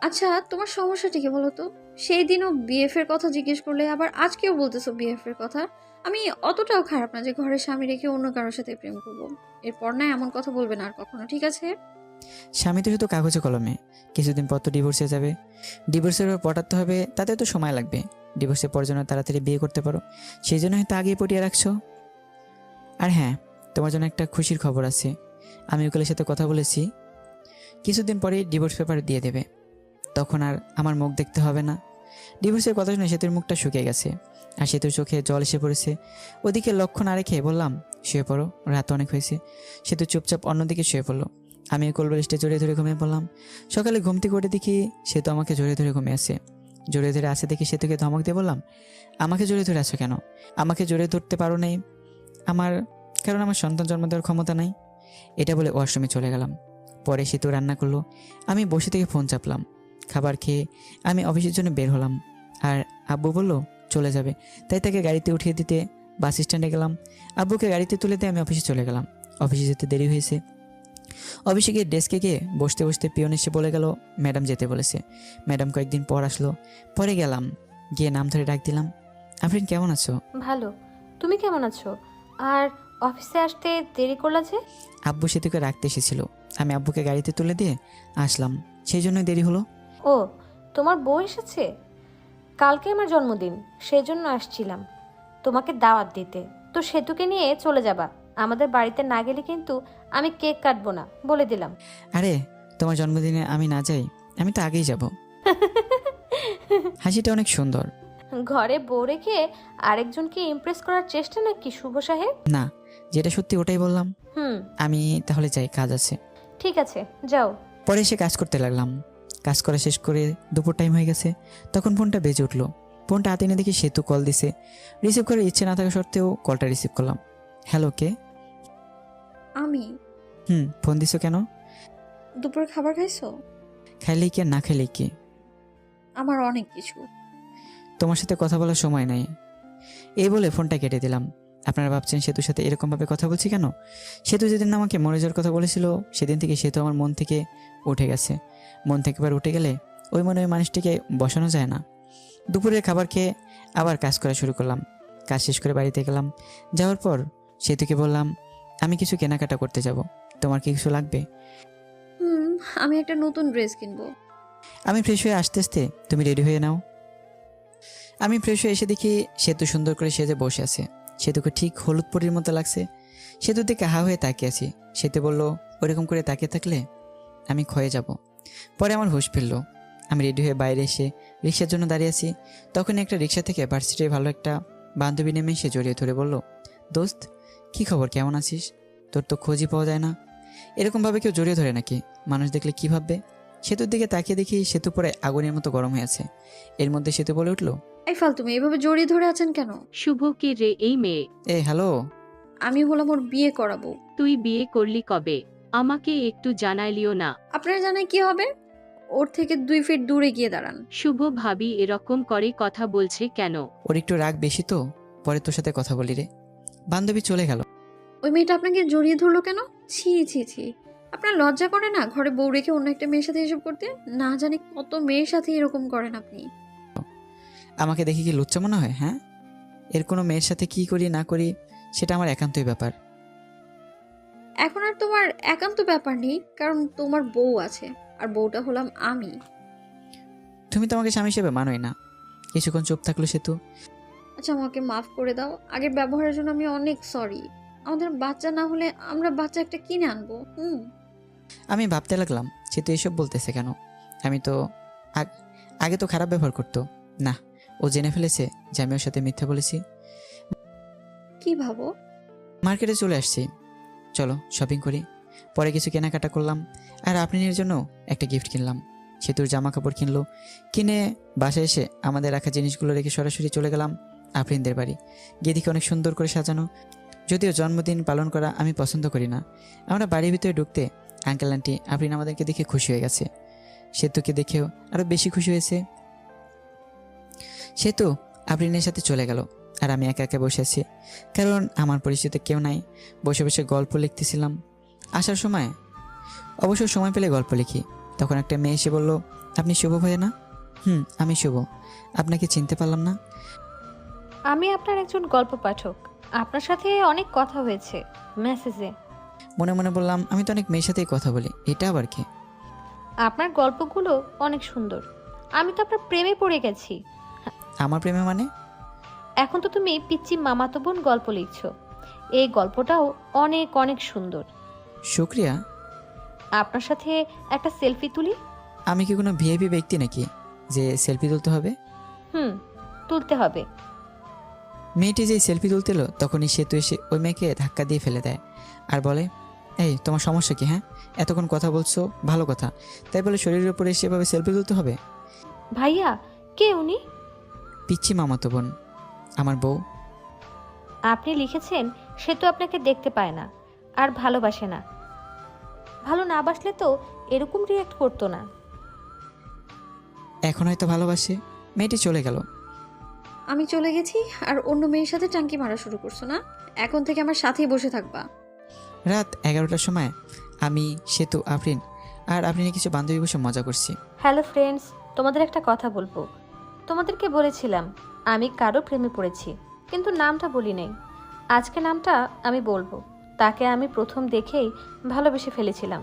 আচ্ছা তোমার সমস্যাটা কি বলো তো? সেই দিনও বিএফ এর কথা জিজ্ঞেস করলে, আবার আজকেও বলতেছো বিএফ এর কথা। আমি অতটাও খারাপ না যে ঘরের স্বামী রেখে অন্য কারোর সাথে প্রেম করবো। এরপর না এমন কথা বলবে না আর কখনো, ঠিক আছে? স্বামী তো শুধু কাগজে কলমে, কিছুদিন পর তো ডিভোর্স হয়ে যাবে। ডিভোর্সের পর পটাতে হবে, তাতে তো সময় লাগবে। ডিভোর্সের পর জন্য তাড়াতাড়ি বিয়ে করতে পারো, সেই জন্য হয়তো আগেই পটিয়ে রাখছো। আর হ্যাঁ, তোমার জন্য একটা খুশির খবর আছে। আমি উকিলের সাথে কথা বলেছি, কিছুদিন পরেই ডিভোর্স পেপার দিয়ে দেবে, তখন আর আমার মুখ দেখতে হবে না। ডিভোর্সের কথা শুনে সেতুর মুখটা শুকিয়ে গেছে আর সেতুর চোখে জল এসে পড়েছে। ওদিকে লক্ষ্য না রেখে বললাম, শুয়ে পড়ো, রাত অনেক হয়েছে। সেতু চুপচাপ অন্যদিকে শুয়ে পড়লো। আমি কোলবালিশটা জড়িয়ে ধরে ঘুমিয়ে পড়লাম। সকালে ঘুম থেকে উঠে দেখি সেতু আমাকে জড়িয়ে ধরে ঘুমিয়ে আছে। জড়িয়ে ধরে আসে দেখে সেতুকে ধমক দিয়ে বললাম, আমাকে জড়িয়ে ধরে আছো কেন? আমাকে জড়িয়ে ধরতে পারো নাই? কারণ আমার সন্তান জন্ম দেওয়ার ক্ষমতা নাই। এটা বলে ওয়াশরুমে চলে গেলাম। পরে সেতু রান্না করলো, আমি বসে থেকে ফোন চাপলাম। খাবার খেয়ে আমি অফিসের জন্য বের হলাম আর আব্বু বলল চলে যাবে, তাই তাকে গাড়িতে উঠিয়ে দিতে বাস স্ট্যান্ডে গেলাম। আব্বুকে গাড়িতে তুলে দিয়ে আমি অফিসে চলে গেলাম। অফিসে যেতে দেরি হয়েছে। অফিসে গিয়ে ডেস্কে গিয়ে বসতে বসতে পিয়ন এসে বলে গেল ম্যাডাম যেতে বলেছে। ম্যাডাম কয়েকদিন পর আসলো। পরে গেলাম, গিয়ে নাম ধরে ডাক দিলাম, আফরিন কেমন আছো? ভালো, তুমি কেমন আছো? আর অফিসে আসতে দেরি করলা যে? আব্বু সেতুকে রাখতে এসেছিল, আমি আব্বুকে গাড়িতে তুলে দিয়ে আসলাম, সেই জন্যই দেরি হলো। ও, তোমার বউ এসেছে? কালকে আমার জন্মদিন, সেই জন্য আসছিলাম তোমাকে দাওয়াত দিতে। তো সেতুকে নিয়ে চলে যাবা, আমাদের বাড়িতে না গেলে কিন্তু আমি কেক কাটবো না, বলে দিলাম। আরে তোমার জন্মদিনে আমি না যাই, আমি তো আগেই যাব। হাসিটা অনেক সুন্দর। ঘরে বউ রেখে আরেকজনকে ইমপ্রেস করার চেষ্টা নাকি শুভ সাহেব? না, যেটা সত্যি ওটাই বললাম। হুম, আমি তাহলে যাই, কাজ আছে। ঠিক আছে, যাও। পরে এসে কাজ করতে লাগলাম। কাজ করা শেষ করে দুপুর টাইম হয়ে গেছে, তখন ফোনটা বেজে উঠলো। ফোনটা হাতে এনে দেখি সেতু কল দিছে। রিসিভ করার ইচ্ছে না থাকা সত্ত্বেও কলটা রিসিভ করলাম। হ্যালো, কে? আমি। ফোন দিছো কেন? দুপুরে খাবার খাইছো? খাইলেই কি আর না খাইলেই কি? আমার অনেক কিছু। তোমার সাথে কথা বলার সময় নাই। এই বলে ফোনটা কেটে দিলাম। আপনারা ভাবছেন সেতুর সাথে এরকমভাবে কথা বলছি কেন? সেতু যেদিন আমাকে মরে যাওয়ার কথা বলেছিল, সেদিন থেকে সেতু আমার মন থেকে উঠে গেছে। মন থেকে এবার উঠে গেলে ওই মনে ওই মানুষটিকে বসানো যায় না। দুপুরের খাবার খেয়ে আবার কাজ করা শুরু করলাম। কাজ শেষ করে বাড়িতে গেলাম। যাওয়ার পর সেতুকে বললাম, আমি কিছু কেনাকাটা করতে যাব, তোমার কি কিছু লাগবে? আমি একটা নতুন ড্রেস কিনবো। আমি ফ্রেশ হয়ে আসতে আসতে তুমি রেডি হয়ে নাও। আমি ফ্রেশ হয়ে এসে দেখি সেতু সুন্দর করে সেজে বসে আছে। সেতুকে ঠিক হলুদ পরির মতো লাগছে। সেতুর দিকে হা হয়ে তাকিয়ে আছি। সেতু বলল, ওইরকম করে তাকিয়ে থাকলে আমি ক্ষয়ে যাব। পরে আমার হুঁশ ফিরল। আমি রেডি হয়ে বাইরে এসে রিক্সার জন্য দাঁড়িয়ে আছি। তখন একটা রিক্সা থেকে ভার্সিটির ভালো একটা বান্ধবী নেমে এসে জড়িয়ে ধরে বলল, দোস্ত, কি খবর, কেমন আছিস? তোর তো খোঁজই পাওয়া যায় না। এরকমভাবে কেউ জড়িয়ে ধরে নাকি? মানুষ দেখলে কি ভাববে? সেতুর দিকে তাকিয়ে দেখি সেতু পরে আগুনের মতো গরম হয়ে আছে। এর মধ্যে সেতু বলে উঠলো, এই তুমি এভাবে জড়িয়ে ধরে আছেন কেন? শুভ কি রে এই মেয়ে? হ্যালো। আমি হলাম ওর বিয়ে করাবো। তুই বিয়ে করলি কবে? আমাকে একটু জানাইলিও না। আপনারা জানাই কি হবে? ওর থেকে 2 ফিট দূরে গিয়ে দাঁড়ান। শুভ ভাবি এরকম করে কথা বলছে কেন? ওর একটু রাগ বেশি তো, পরে তোর সাথে কথা বলি রে। বান্ধবী চলে গেল। ওই মেয়েটা আপনাকে জড়িয়ে ধরলো কেন? ছি ছি ছি, আপনার লজ্জা করে না ঘরে বউ রেখে অন্য একটা মেয়ের সাথে এসব করতে? না জানি কত মেয়ের সাথে এরকম করেন আপনি। আমাকে দেখে কি লুচ্চা মনে হয়? হ্যাঁ, এর কোনো মেয়ের সাথে কি করি না করি সেটা আমার একান্তই ব্যাপার। এখন আর তোমার একান্ত ব্যাপার নেই, কারণ তোমার বউ আছে, আর বউটা হলাম আমি। তুমি তো আমাকে স্বামী হিসেবে মানোই না। কিছুক্ষণ চুপ থাকলো সেতু। আচ্ছা, আমাকে মাফ করে দাও। আগের ব্যবহারের জন্য আমি অনেক সরি। আমাদের বাচ্চা না হলে আমরা বাচ্চা একটা কিনে আনবো। আমি ভাবতে লাগলাম সেতু এসব বলতেছে কেন। আমি তো আগে তো খারাপ ব্যবহার করতো না। ও জেনে ফেলেছে যে আমি ওর সাথে মিথ্যা বলেছি। কি ভাবো? মার্কেটে চলে আসছি, চলো শপিং করি। পরে কিছু কেনাকাটা করলাম, আর আপনার জন্য একটা গিফট কিনলাম। সেতুর জামা কাপড় কিনলো। কিনে বাসায় এসে আমাদের রাখা জিনিসগুলো রেখে সরাসরি চলে গেলাম আফরিনদের বাড়ি। গিয়ে দেখি অনেক সুন্দর করে সাজানো। যদিও জন্মদিন পালন করা আমি পছন্দ করি না। আমরা বাড়ির ভিতরে ঢুকতে আঙ্কেল আন্টি আফরিন আমাদেরকে দেখে খুশি হয়ে গেছে। সেতুকে দেখেও আরও বেশি খুশি হয়েছে। সেতু আফরিনের সাথে চলে গেল, আর আমি একা একা বসে আছি, কারণ আমার পরিচিত কেউ নাই। বসে বসে গল্প লিখতেছিলাম। আসার সময় অবশ্য সময় পেলে গল্প লিখি। তখন একটা মেয়ে এসে বলল, আপনি শুভ ভাইয়া না? আমি শুভ। আপনাকে চিনতে পারলাম না। আমি আপনার একজন গল্প পাঠক। আপনার সাথে অনেক কথা হয়েছে মেসেজে। মনে মনে বললাম, আমি তো অনেক মেয়ের সাথেই কথা বলি, এটা আবার কি? আপনার গল্পগুলো অনেক সুন্দর। আমি তো আপনার প্রেমে পড়ে গেছি। আমার প্রেমে মানে? এখন তো তুমি পিচ্চি মামাতো বোন গল্প লিখছো। এই গল্পটাও অনেক অনেক সুন্দর। শুক্রিয়া। আপনার সাথে একটা সেলফি তুলি? আমি কি কোনো ভিআইপি ব্যক্তি নাকি যে সেলফি তুলতে হবে? তুলতে হবে। মেয়েটি যেই সেলফি তুলতে এলো তখনই সেতু এসে ওই মেয়েকে ধাক্কা দিয়ে ফেলে দেয় আর বলে, এই তোমার সমস্যা কি? হ্যাঁ, এতক্ষণ কথা বলছো, ভালো কথা, তাই বলে শরীরের উপরে এসে এভাবে সেলফি তুলতে হবে? ভাইয়া, কে উনি? পিচ্চি মামাতো বোন, আমার বউ। আপনি লিখেছেন সে তো আপনাকে দেখতে পায় না আর ভালোবাসে না। ভালো না বাসলে তো এরকম রিয়াক্ট করতো না। এখন হয়তো ভালোবাসে। মেয়েটি চলে গেল। আমি চলে গেছি আর অন্য মেয়ের সাথে টাঙ্কি মারা শুরু করছো না? এখন থেকে আমার সাথেই বসে থাকবা। রাত 11টার সময় আমি, সেতু, আফরিন আর আফরিনের কিছু বান্ধবী বসে মজা করছি। হ্যালো ফ্রেন্ডস, তোমাদের একটা কথা বলবো। তোমাদেরকে বলেছিলাম আমি কারো প্রেমে পড়েছি, কিন্তু নামটা বলি নাই। আজকে নামটা আমি বলবো। তাকে আমি প্রথম দেখেই ভালোবেসে ফেলেছিলাম।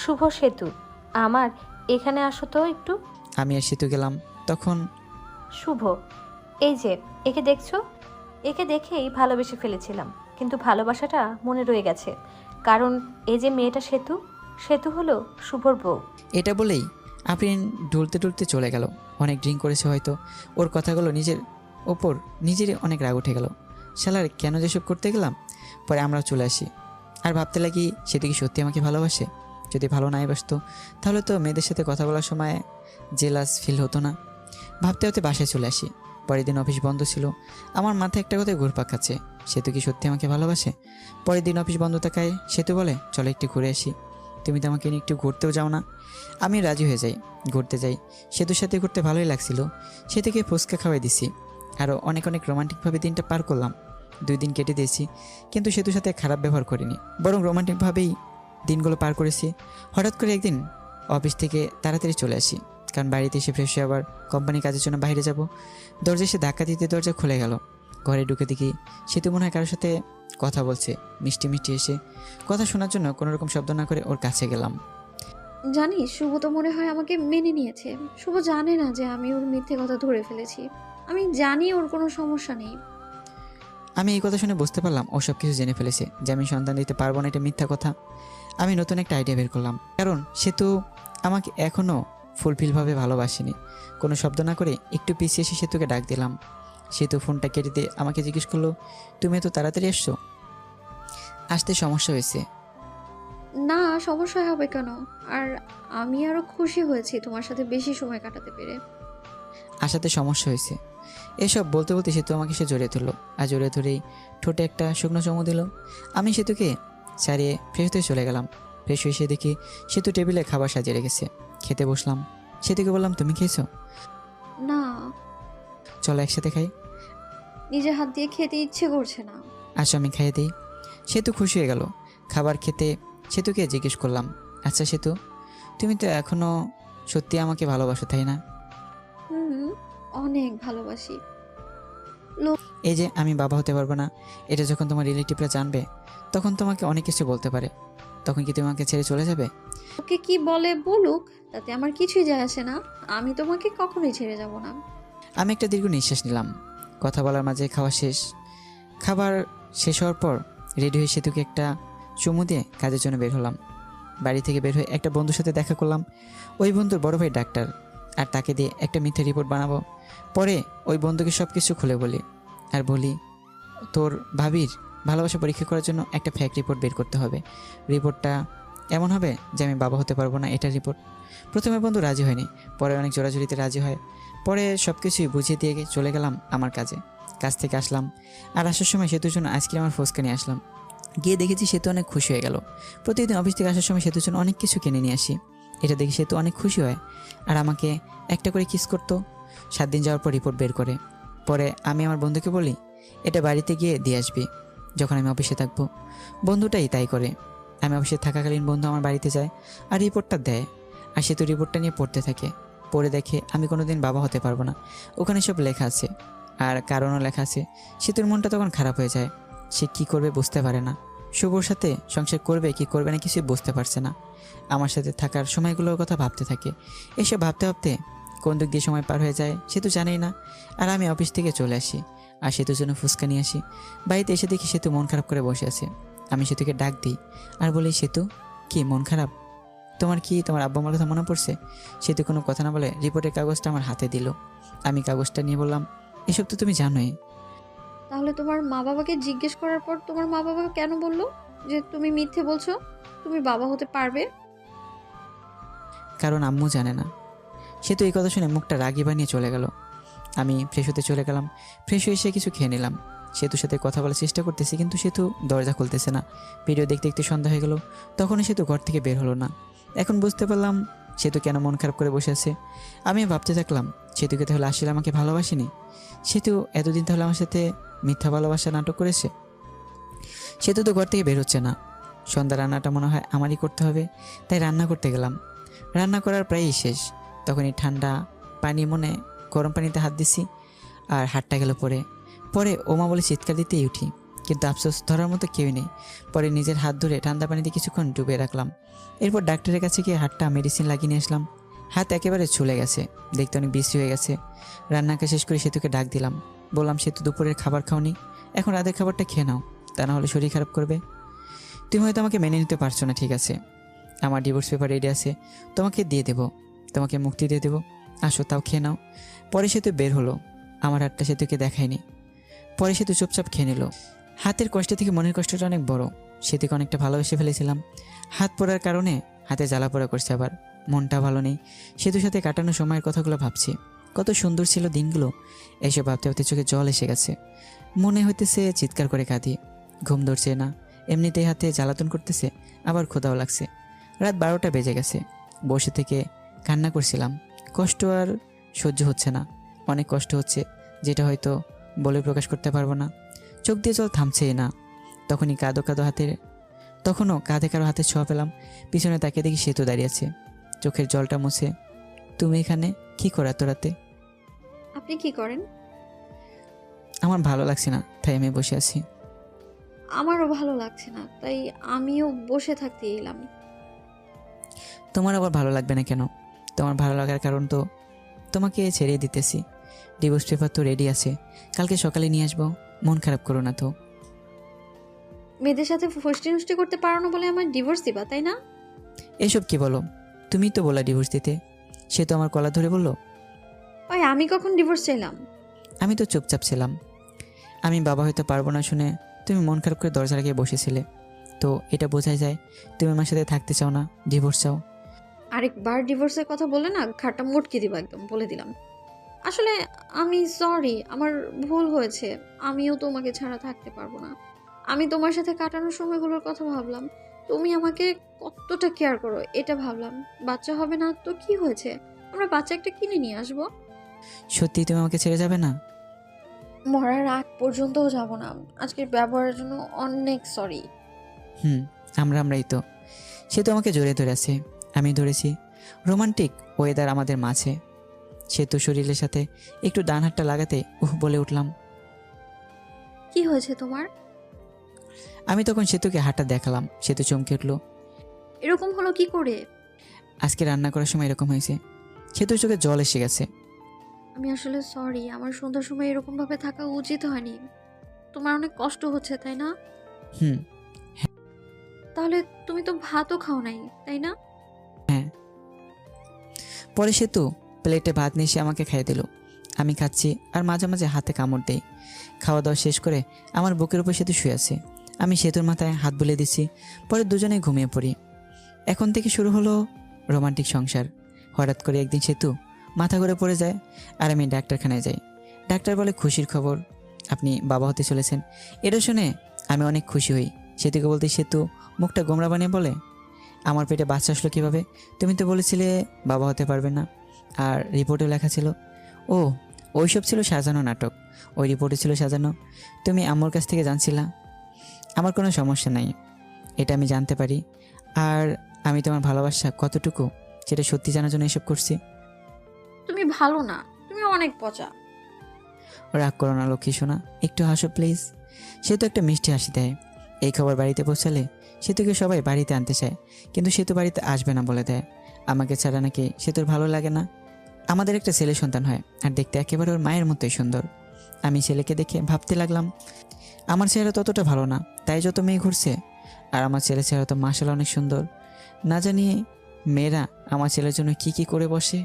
শুভ সেতু, আমার এখানে আসো তো একটু। আমি আর সেতু গেলাম। তখন শুভ, এই যে একে দেখছো, একে দেখেই ভালোবেসে ফেলেছিলাম, কিন্তু ভালোবাসাটা মনে রয়ে গেছে। কারণ এই যে মেয়েটা সেতু, সেতু হলো শুভর বউ। এটা বলেই আফরিন ঢুলতে ঢুলতে চলে গেল। অনেক ড্রিঙ্ক করেছে হয়তো, ওর কথাগুলো নিজের ওপর নিজেরই অনেক রাগ উঠে গেল। শালার কেন যেসব করতে গেলাম। পরে আমরাও চলে আসি আর ভাবতে লাগি সেটা কি সত্যি আমাকে ভালোবাসে। যদি ভালো নাই বাসতো তাহলে তো মেয়েদের সাথে কথা বলার সময় জেলাস ফিল হতো না। ভাবতে ভাবতে বাসায় চলে আসি। পরের দিন অফিস বন্ধ ছিল। আমার মাথায় একটা কথায় ঘুরপাক খাচ্ছে, সেতু কি সত্যি আমাকে ভালোবাসে। পরের দিন অফিস বন্ধ থাকায় সেতু বলে চলো একটু ঘুরে আসি, তুমি তো আমাকে নিয়ে একটু ঘুরতেও যাও না। আমি রাজি হয়ে যাই, ঘুরতে যাই। সেতুর সাথে ঘুরতে ভালোই লাগছিল। সেতুকে ফুচকা খাওয়াই দিছি, আরও অনেক অনেক রোমান্টিকভাবে দিনটা পার করলাম। 2 দিন কেটে দিয়েছি, কিন্তু সেতুর সাথে খারাপ ব্যবহার করিনি, বরং রোমান্টিকভাবেই দিনগুলো পার করেছি। হঠাৎ করে একদিন অফিস থেকে তাড়াতাড়ি চলে আসি, কারণ বাড়িতে এসে ফ্রেশ হয়ে আবার কোম্পানি কাজের জন্য বাইরে যাব। দরজা এসে ধাক্কা দিতে দরজা খুলে গেল। ঘরে ঢুকে দেখি সেতু মনে হয় কারোর সাথে কথা বলছে। মিষ্টি মিষ্টি এসে কথা শোনার জন্য কোনো রকম শব্দ না করে ওর কাছে গেলাম। জানিস, শুভ তো মনে হয় আমাকে মেনে নিয়েছে। শুভ জানে না যে আমি ওর মিথ্যে কথা ধরে ফেলেছি। আমি জানি ওর কোনো সমস্যা নেই। আমি এই কথা শুনে বুঝতে পারলাম ও সব কিছু জেনে ফেলেছে, যে আমি সন্তান দিতে পারবো না, এটা মিথ্যা কথা। আমি নতুন একটা আইডিয়া বের করলাম, কারণ সেতু আমাকে এখনও ফুলফিলভাবে ভালোবাসেনি। কোনো শব্দ না করে একটু পিছিয়ে এসে সেতুকে ডাক দিলাম। সেতু ফোনটা কেটে দিয়ে আমাকে জিজ্ঞেস করলো, তুমি এত তাড়াতাড়ি এসছো? আসতে সমস্যা হয়েছে? না, সমস্যা হবে কেন? আর আমি আরো খুশি হয়েছি তোমার সাথে বেশি সময় কাটাতে পেরে। আসাতে সমস্যা হয়েছে। এসব বলতে বলতে সেতু আমাকে সে জড়িয়ে ধরলো, আর জড়িয়ে ধরেই ঠোঁটে একটা শুকনো চুমু দিল। আমি সেতুকে ছাড়িয়ে ফ্রেশ হয়ে চলে গেলাম। ফ্রেশ হয়ে এসে দেখি সেতু টেবিলে খাবার সাজিয়ে রেখেছে। খেতে বসলাম। সেতুকে বললাম, তুমি খেয়েছো? না, চলো একসাথে খাই। নিজে হাত দিয়ে খেতে ইচ্ছে করছে না। আসো আমি খাইয়ে দিই। সেতু খুশি হয়ে গেল। খাবার খেতে সেতুকে জিজ্ঞেস করলাম, আচ্ছা সেতু, তুমি তো এখনো সত্যি আমাকে ভালোবাসো তাই না? অনেক ভালোবাসি। এই যে আমি বাবা হতে পারবো না, এটা যখন তোমার রিলেটিভরা জানবে তখন তোমাকে অনেক কিছু বলতে পারে। তখন কি তুমি আমাকে ছেড়ে চলে যাবে? ওকে কি বলে বলুক, তাতে আমার কিছুই যায় আসে না। আমি তোমাকে কখনোই ছেড়ে যাব না। আমি একটা দীর্ঘ নিঃশ্বাস নিলাম। কথা বলার মাঝে খাওয়া শেষ। খাবার শেষ হওয়ার পর রেডি হয়ে সেতুকে একটা চুমু দিয়ে কাজের জন্য বের হলাম। বাড়ি থেকে বের হয়ে একটা বন্ধুর সাথে দেখা করলাম। ওই বন্ধুর বড় ভাই ডাক্তার, আর তাকে দিয়ে একটা মিথ্যে রিপোর্ট বানাবো। পরে ওই বন্ধুকে সব কিছু খুলে বলি, আর বলি তোর ভাবির ভালোবাসা পরীক্ষা করার জন্য একটা ফেক রিপোর্ট বের করতে হবে। রিপোর্টটা এমন হবে যে আমি বাবা হতে পারবো না, এটা রিপোর্ট। প্রথমে বন্ধু রাজি হয়নি, পরে অনেক জোরাজুরিতে রাজি হয়। পরে সব কিছুই বুঝিয়ে দিয়ে চলে গেলাম আমার কাজে। কাজ থেকে আসলাম, আর আসার সময় সেতুর জন্য আইসক্রিম আর ফুচকা নিয়ে আসলাম। গিয়ে দেখেছি সেতু অনেক খুশি হয়ে গেল। প্রতিদিন অফিস থেকে আসার সময় সেতুর জন্য অনেক কিছু কিনে নিয়ে আসি। এটা দেখে সেতু অনেক খুশি হয়, আর আমাকে একটা করে কিস করতো। 7 দিন যাওয়ার পর রিপোর্ট বের করে। পরে আমি আমার বন্ধুকে বলি, এটা বাড়িতে গিয়ে দিয়ে আসবি যখন আমি অফিসে থাকবো। বন্ধুটাই তাই করে। আমি অফিসে থাকাকালীন বন্ধু আমার বাড়িতে যায় আর রিপোর্টটা দেয়, আর সেতু রিপোর্টটা নিয়ে পড়তে থাকে। পড়ে দেখে আমি কোনোদিন বাবা হতে পারবো না। ওখানে সব লেখা আছে, আর কারণও লেখা আছে। সেতুর মনটা তখন খারাপ হয়ে যায়। সে কি করবে বুঝতে পারে না। শুভর সাথে সংসার করবে কি করবে না কিছুই বুঝতে পারছে না। আমার সাথে থাকার সময়গুলোর কথা ভাবতে থাকে। এসব ভাবতে ভাবতে কোন দিক দিয়ে সময় পার হয়ে যায় সে তো জানেই না। আর আমি অফিস থেকে চলে আসি, আর সেতুর জন্য ফুচকা নিয়ে আসি। বাড়িতে এসে দেখি সেতু মন খারাপ করে বসে আছে। আমি সেতুকে ডাক দিই আর বলি, সেতু কি মন খারাপ? তোমার কি তোমার আব্বা আমার কথা মনে পড়ছে? সেতু কোনো কথা না বলে রিপোর্টের কাগজটা আমার হাতে দিল। আমি কাগজটা নিয়ে বললাম, এসব তো তুমি জানোই। তাহলে তোমার মা বাবাকে জিজ্ঞেস করার পর তোমার মা বাবা কেন বললো যে তুমি মিথ্যে বলছো, তুমি বাবা হতে পারবে? কারণ আম্মু জানে না। সেতু এই কথা শুনে মুখটা রাগি বানিয়ে চলে গেল। আমি ফ্রেশ হতে চলে গেলাম। ফ্রেশ হয়ে এসে কিছু খেয়ে নিলাম। সেতুর সাথে কথা বলার চেষ্টা করতেছি, কিন্তু সেতু দরজা খুলতেছে না। ভিডিও দেখতে দেখতে সন্ধ্যা হয়ে গেল, তখনই সেতু ঘর থেকে বের হলো না। এখন বুঝতে পারলাম সেতু কেন মন খারাপ করে বসে আছে। আমি ভাবতে থাকলাম, সেতুকে তাহলে আসলে আমাকে ভালোবাসেনি। সেতু এতদিন তাহলে আমার সাথে মিথ্যা ভালোবাসা নাটক করেছে। সেতু তো ঘর থেকে বের হচ্ছে না। সন্ধ্যা রান্নাটা মনে হয় আমারই করতে হবে, তাই রান্না করতে গেলাম। রান্না করার প্রায়ই শেষ। তখনই ঠান্ডা পানি মনে গরম পানিতে হাত দিছি, আর হাতটা গেল পরে ওমা বলে চিৎকার দিতেই উঠি, কিন্তু আফসোস ধরার মতো কেউই নেই। পরে নিজের হাত ধরে ঠান্ডা পানিতে কিছুক্ষণ ডুবে রাখলাম। এরপর ডাক্তারের কাছে গিয়ে হাতটা মেডিসিন লাগিয়ে নিয়ে আসলাম। হাত একেবারে ছুলে গেছে, দেখতে অনেক বিশ্রী হয়ে গেছে। রান্নাকে শেষ করে সেতুকে ডাক দিলাম, বললাম, সেতু দুপুরের খাবার খাওনি, এখন রাতের খাবারটা খেয়ে নাও, তা না হলে শরীর খারাপ করবে। তুমি হয়তো আমাকে মেনে নিতে পারছো না, ঠিক আছে, আমার ডিভোর্স পেপার রেডি আছে, তোমাকে দিয়ে দেবো। তোমাকে মুক্তি দিয়ে দেবো, আসো তাও খেয়ে নাও। পরে সেতু বের হলো, আমার হাতটা সেতুকে দেখায়নি। পরে সেতু চুপচাপ খেয়ে নিল। হাতের কষ্ট থেকে মনের কষ্টটা অনেক বড়। সেতুকে অনেকটা ভালোবেসে ফেলেছিলাম, হাত পোড়ার কারণে হাতে জ্বালা পোড়া করছে, আবার মনটা ভালো নেই। সেতুর সাথে কাটানো সময়ের কথাগুলো ভাবছি, কত সুন্দর ছিল দিনগুলো। এসব ভাবতে ভাবতে চোখে জল এসে গেছে, মনে হইতেছে চিৎকার করে কাঁদি। ঘুম ধরছে না, এমনিতেই হাতে জ্বালাতন করতেছে, আবার ক্ষুধাও লাগছে। রাত 12টা বেজে গেছে, বসে থেকে কান্না করছিলাম। কষ্ট আর সহ্য হচ্ছে না, অনেক কষ্ট হচ্ছে, যেটা হয়তো বলে প্রকাশ করতে পারবো না। চোখ দিয়ে জল থামছেই না। তখনও কাঁধে কারো হাতে ছোঁয়া পেলাম। পিছনে তাকিয়ে দেখি সেতু দাঁড়িয়ে আছে, চোখের জলটা মুছে। তুমি এখানে কি করো এত রাতে? আপনি কি করেন? আমার ভালো লাগছে না, তাই আমি বসে আছি। আমারও ভালো লাগছে না, তাই আমিও বসে থাকতে এলাম। তোমার আবার ভালো লাগবে না কেন? তোমার ভালো লাগার কারণ তো তোমাকে ছেড়ে দিতেছি। ডিভোর্স পেপার তো রেডি আছে, কালকে সকালে নিয়ে আসবো। মন খারাপ করো না তো। মেয়েদের সাথে ফষ্টি নষ্টি করতে পারো না বলে আমার ডিভোর্স দিবা, তাই না? এসব কি বলো? তুমি তো বলা ডিভোর্স দিতে। সে তো আমার কলা ধরে বললো। ওই আমি কখন ডিভোর্স চাইলাম? আমি তো চুপচাপ ছিলাম। আমি বাবা হয়তো পারবো না শুনে তুমি মন খারাপ করে দরজা লাগিয়ে বসেছিলে, তো এটা বোঝাই যায় তুমি আমার সাথে থাকতে চাও না, ডিভোর্স চাও। আরেকবার ডিভোর্সের কথা বলে না ঘাটটা মুটকে দিবা, একদম বলে দিলাম। আসলে আমি সরি, আমার ভুল হয়েছে। আমিও তোমাকে ছাড়া থাকতে পারবো না। আমি তোমার সাথে কাটানোর সময়গুলোর কথা ভাবলাম, তুমি আমাকে কতটা কেয়ার করো এটা ভাবলাম। বাচ্চা হবে না তো কি হয়েছে, আমরা বাচ্চা একটা কিনে নিয়ে আসবো। সত্যি তুমি আমাকে ছেড়ে যাবে না? মরার আগ পর্যন্তও যাব না। আজকের ব্যবহারের জন্য অনেক সরি। আমরাই তো। সে তো আমাকে জড়িয়ে ধরে আছে, আমি ধরেছি। রোমান্টিক ওয়েদার আমাদের মাঝে। সে তো শরীরের সাথে একটু ডান হাতটা লাগাতে বলে উঠলাম। কি হয়েছে তোমার? আমি তখন সেতুকে হাতটা দেখালাম। সেতু চমকে উঠলো। এরকম হলো কি করে? আজকে রান্না করার সময় এরকম হয়েছে। সেতুর চোখে জল এসে গেছে। আমি আসলে সরি, আমার সন্ধ্যার সময় এরকম ভাবে থাকা উচিত হয়নি। তোমার অনেক কষ্ট হচ্ছে, তাই না? তাহলে তুমি তো ভাতও খাও নাই, তাই না? হ্যাঁ। পরে সেতু প্লেটে ভাত নিয়ে এসে আমাকে খাইয়ে দিল। আমি খাচ্ছি আর মাঝে মাঝে হাতে কামড় দেই। খাওয়া দাওয়া শেষ করে আমার বুকের উপর সেতু শুয়ে আছে, আমি সেতুর মাথায় হাত বুলিয়ে দিচ্ছি। পরে দুজনে ঘুমিয়ে পড়ি। এখন থেকে শুরু হলো রোমান্টিক সংসার। হঠাৎ করে একদিন সেতু মাথা ঘুরে পড়ে যায় আর আমি ডাক্তারখানায় যাই। ডাক্তার বলে খুশির খবর, আপনি বাবা হতে চলেছেন। এটা শুনে আমি অনেক খুশি হই। সেতুকে বলতে সেতু মুখটা গোমরা বানিয়ে বলে, আমার পেটে বাচ্চা আসলো কীভাবে? তুমি তো বলেছিলে বাবা হতে পারবে না, আর রিপোর্টে লেখা ছিল। ও, ওইসব ছিল সাজানো নাটক, ওই রিপোর্টে ছিল সাজানো। তুমি আম্মুর কাছ থেকে জানছিলা? আমার কোনো সমস্যা নাই, এটা আমি জানতে পারি। আর আমি তোমার ভালোবাসা কতটুকু সেটা সত্যি জানার জন্য এসব করছি। তুমি ভালো না, তুমি অনেক পচা। রাগ করো না লক্ষ্মী সোনা, একটু হাসো প্লিজ। সে তো একটা মিষ্টি হাসি দেয়। এই খবর বাড়িতে পৌঁছালে সেতুকে সবাই বাড়িতে আনতে চায়, কিন্তু সেতু বাড়িতে আসবে না বলে দেয়। আমাকে ছাড়া নাকি সেতুর ভালো লাগে না। আমাদের একটা ছেলে সন্তান হয়, আর দেখতে একেবারে ওর মায়ের মতোই সুন্দর। আমি ছেলেকে দেখে ভাবতে লাগলাম, আমার ছেলে ততটা ভালো না, তাই যত মেয়ে ঘুরছে। আর আমার ছেলে ছেলে তো মাশাআল্লাহ অনেক সুন্দর। না জানি মেয়েরা আমার ছেলের জন্য কি কি করে বসে।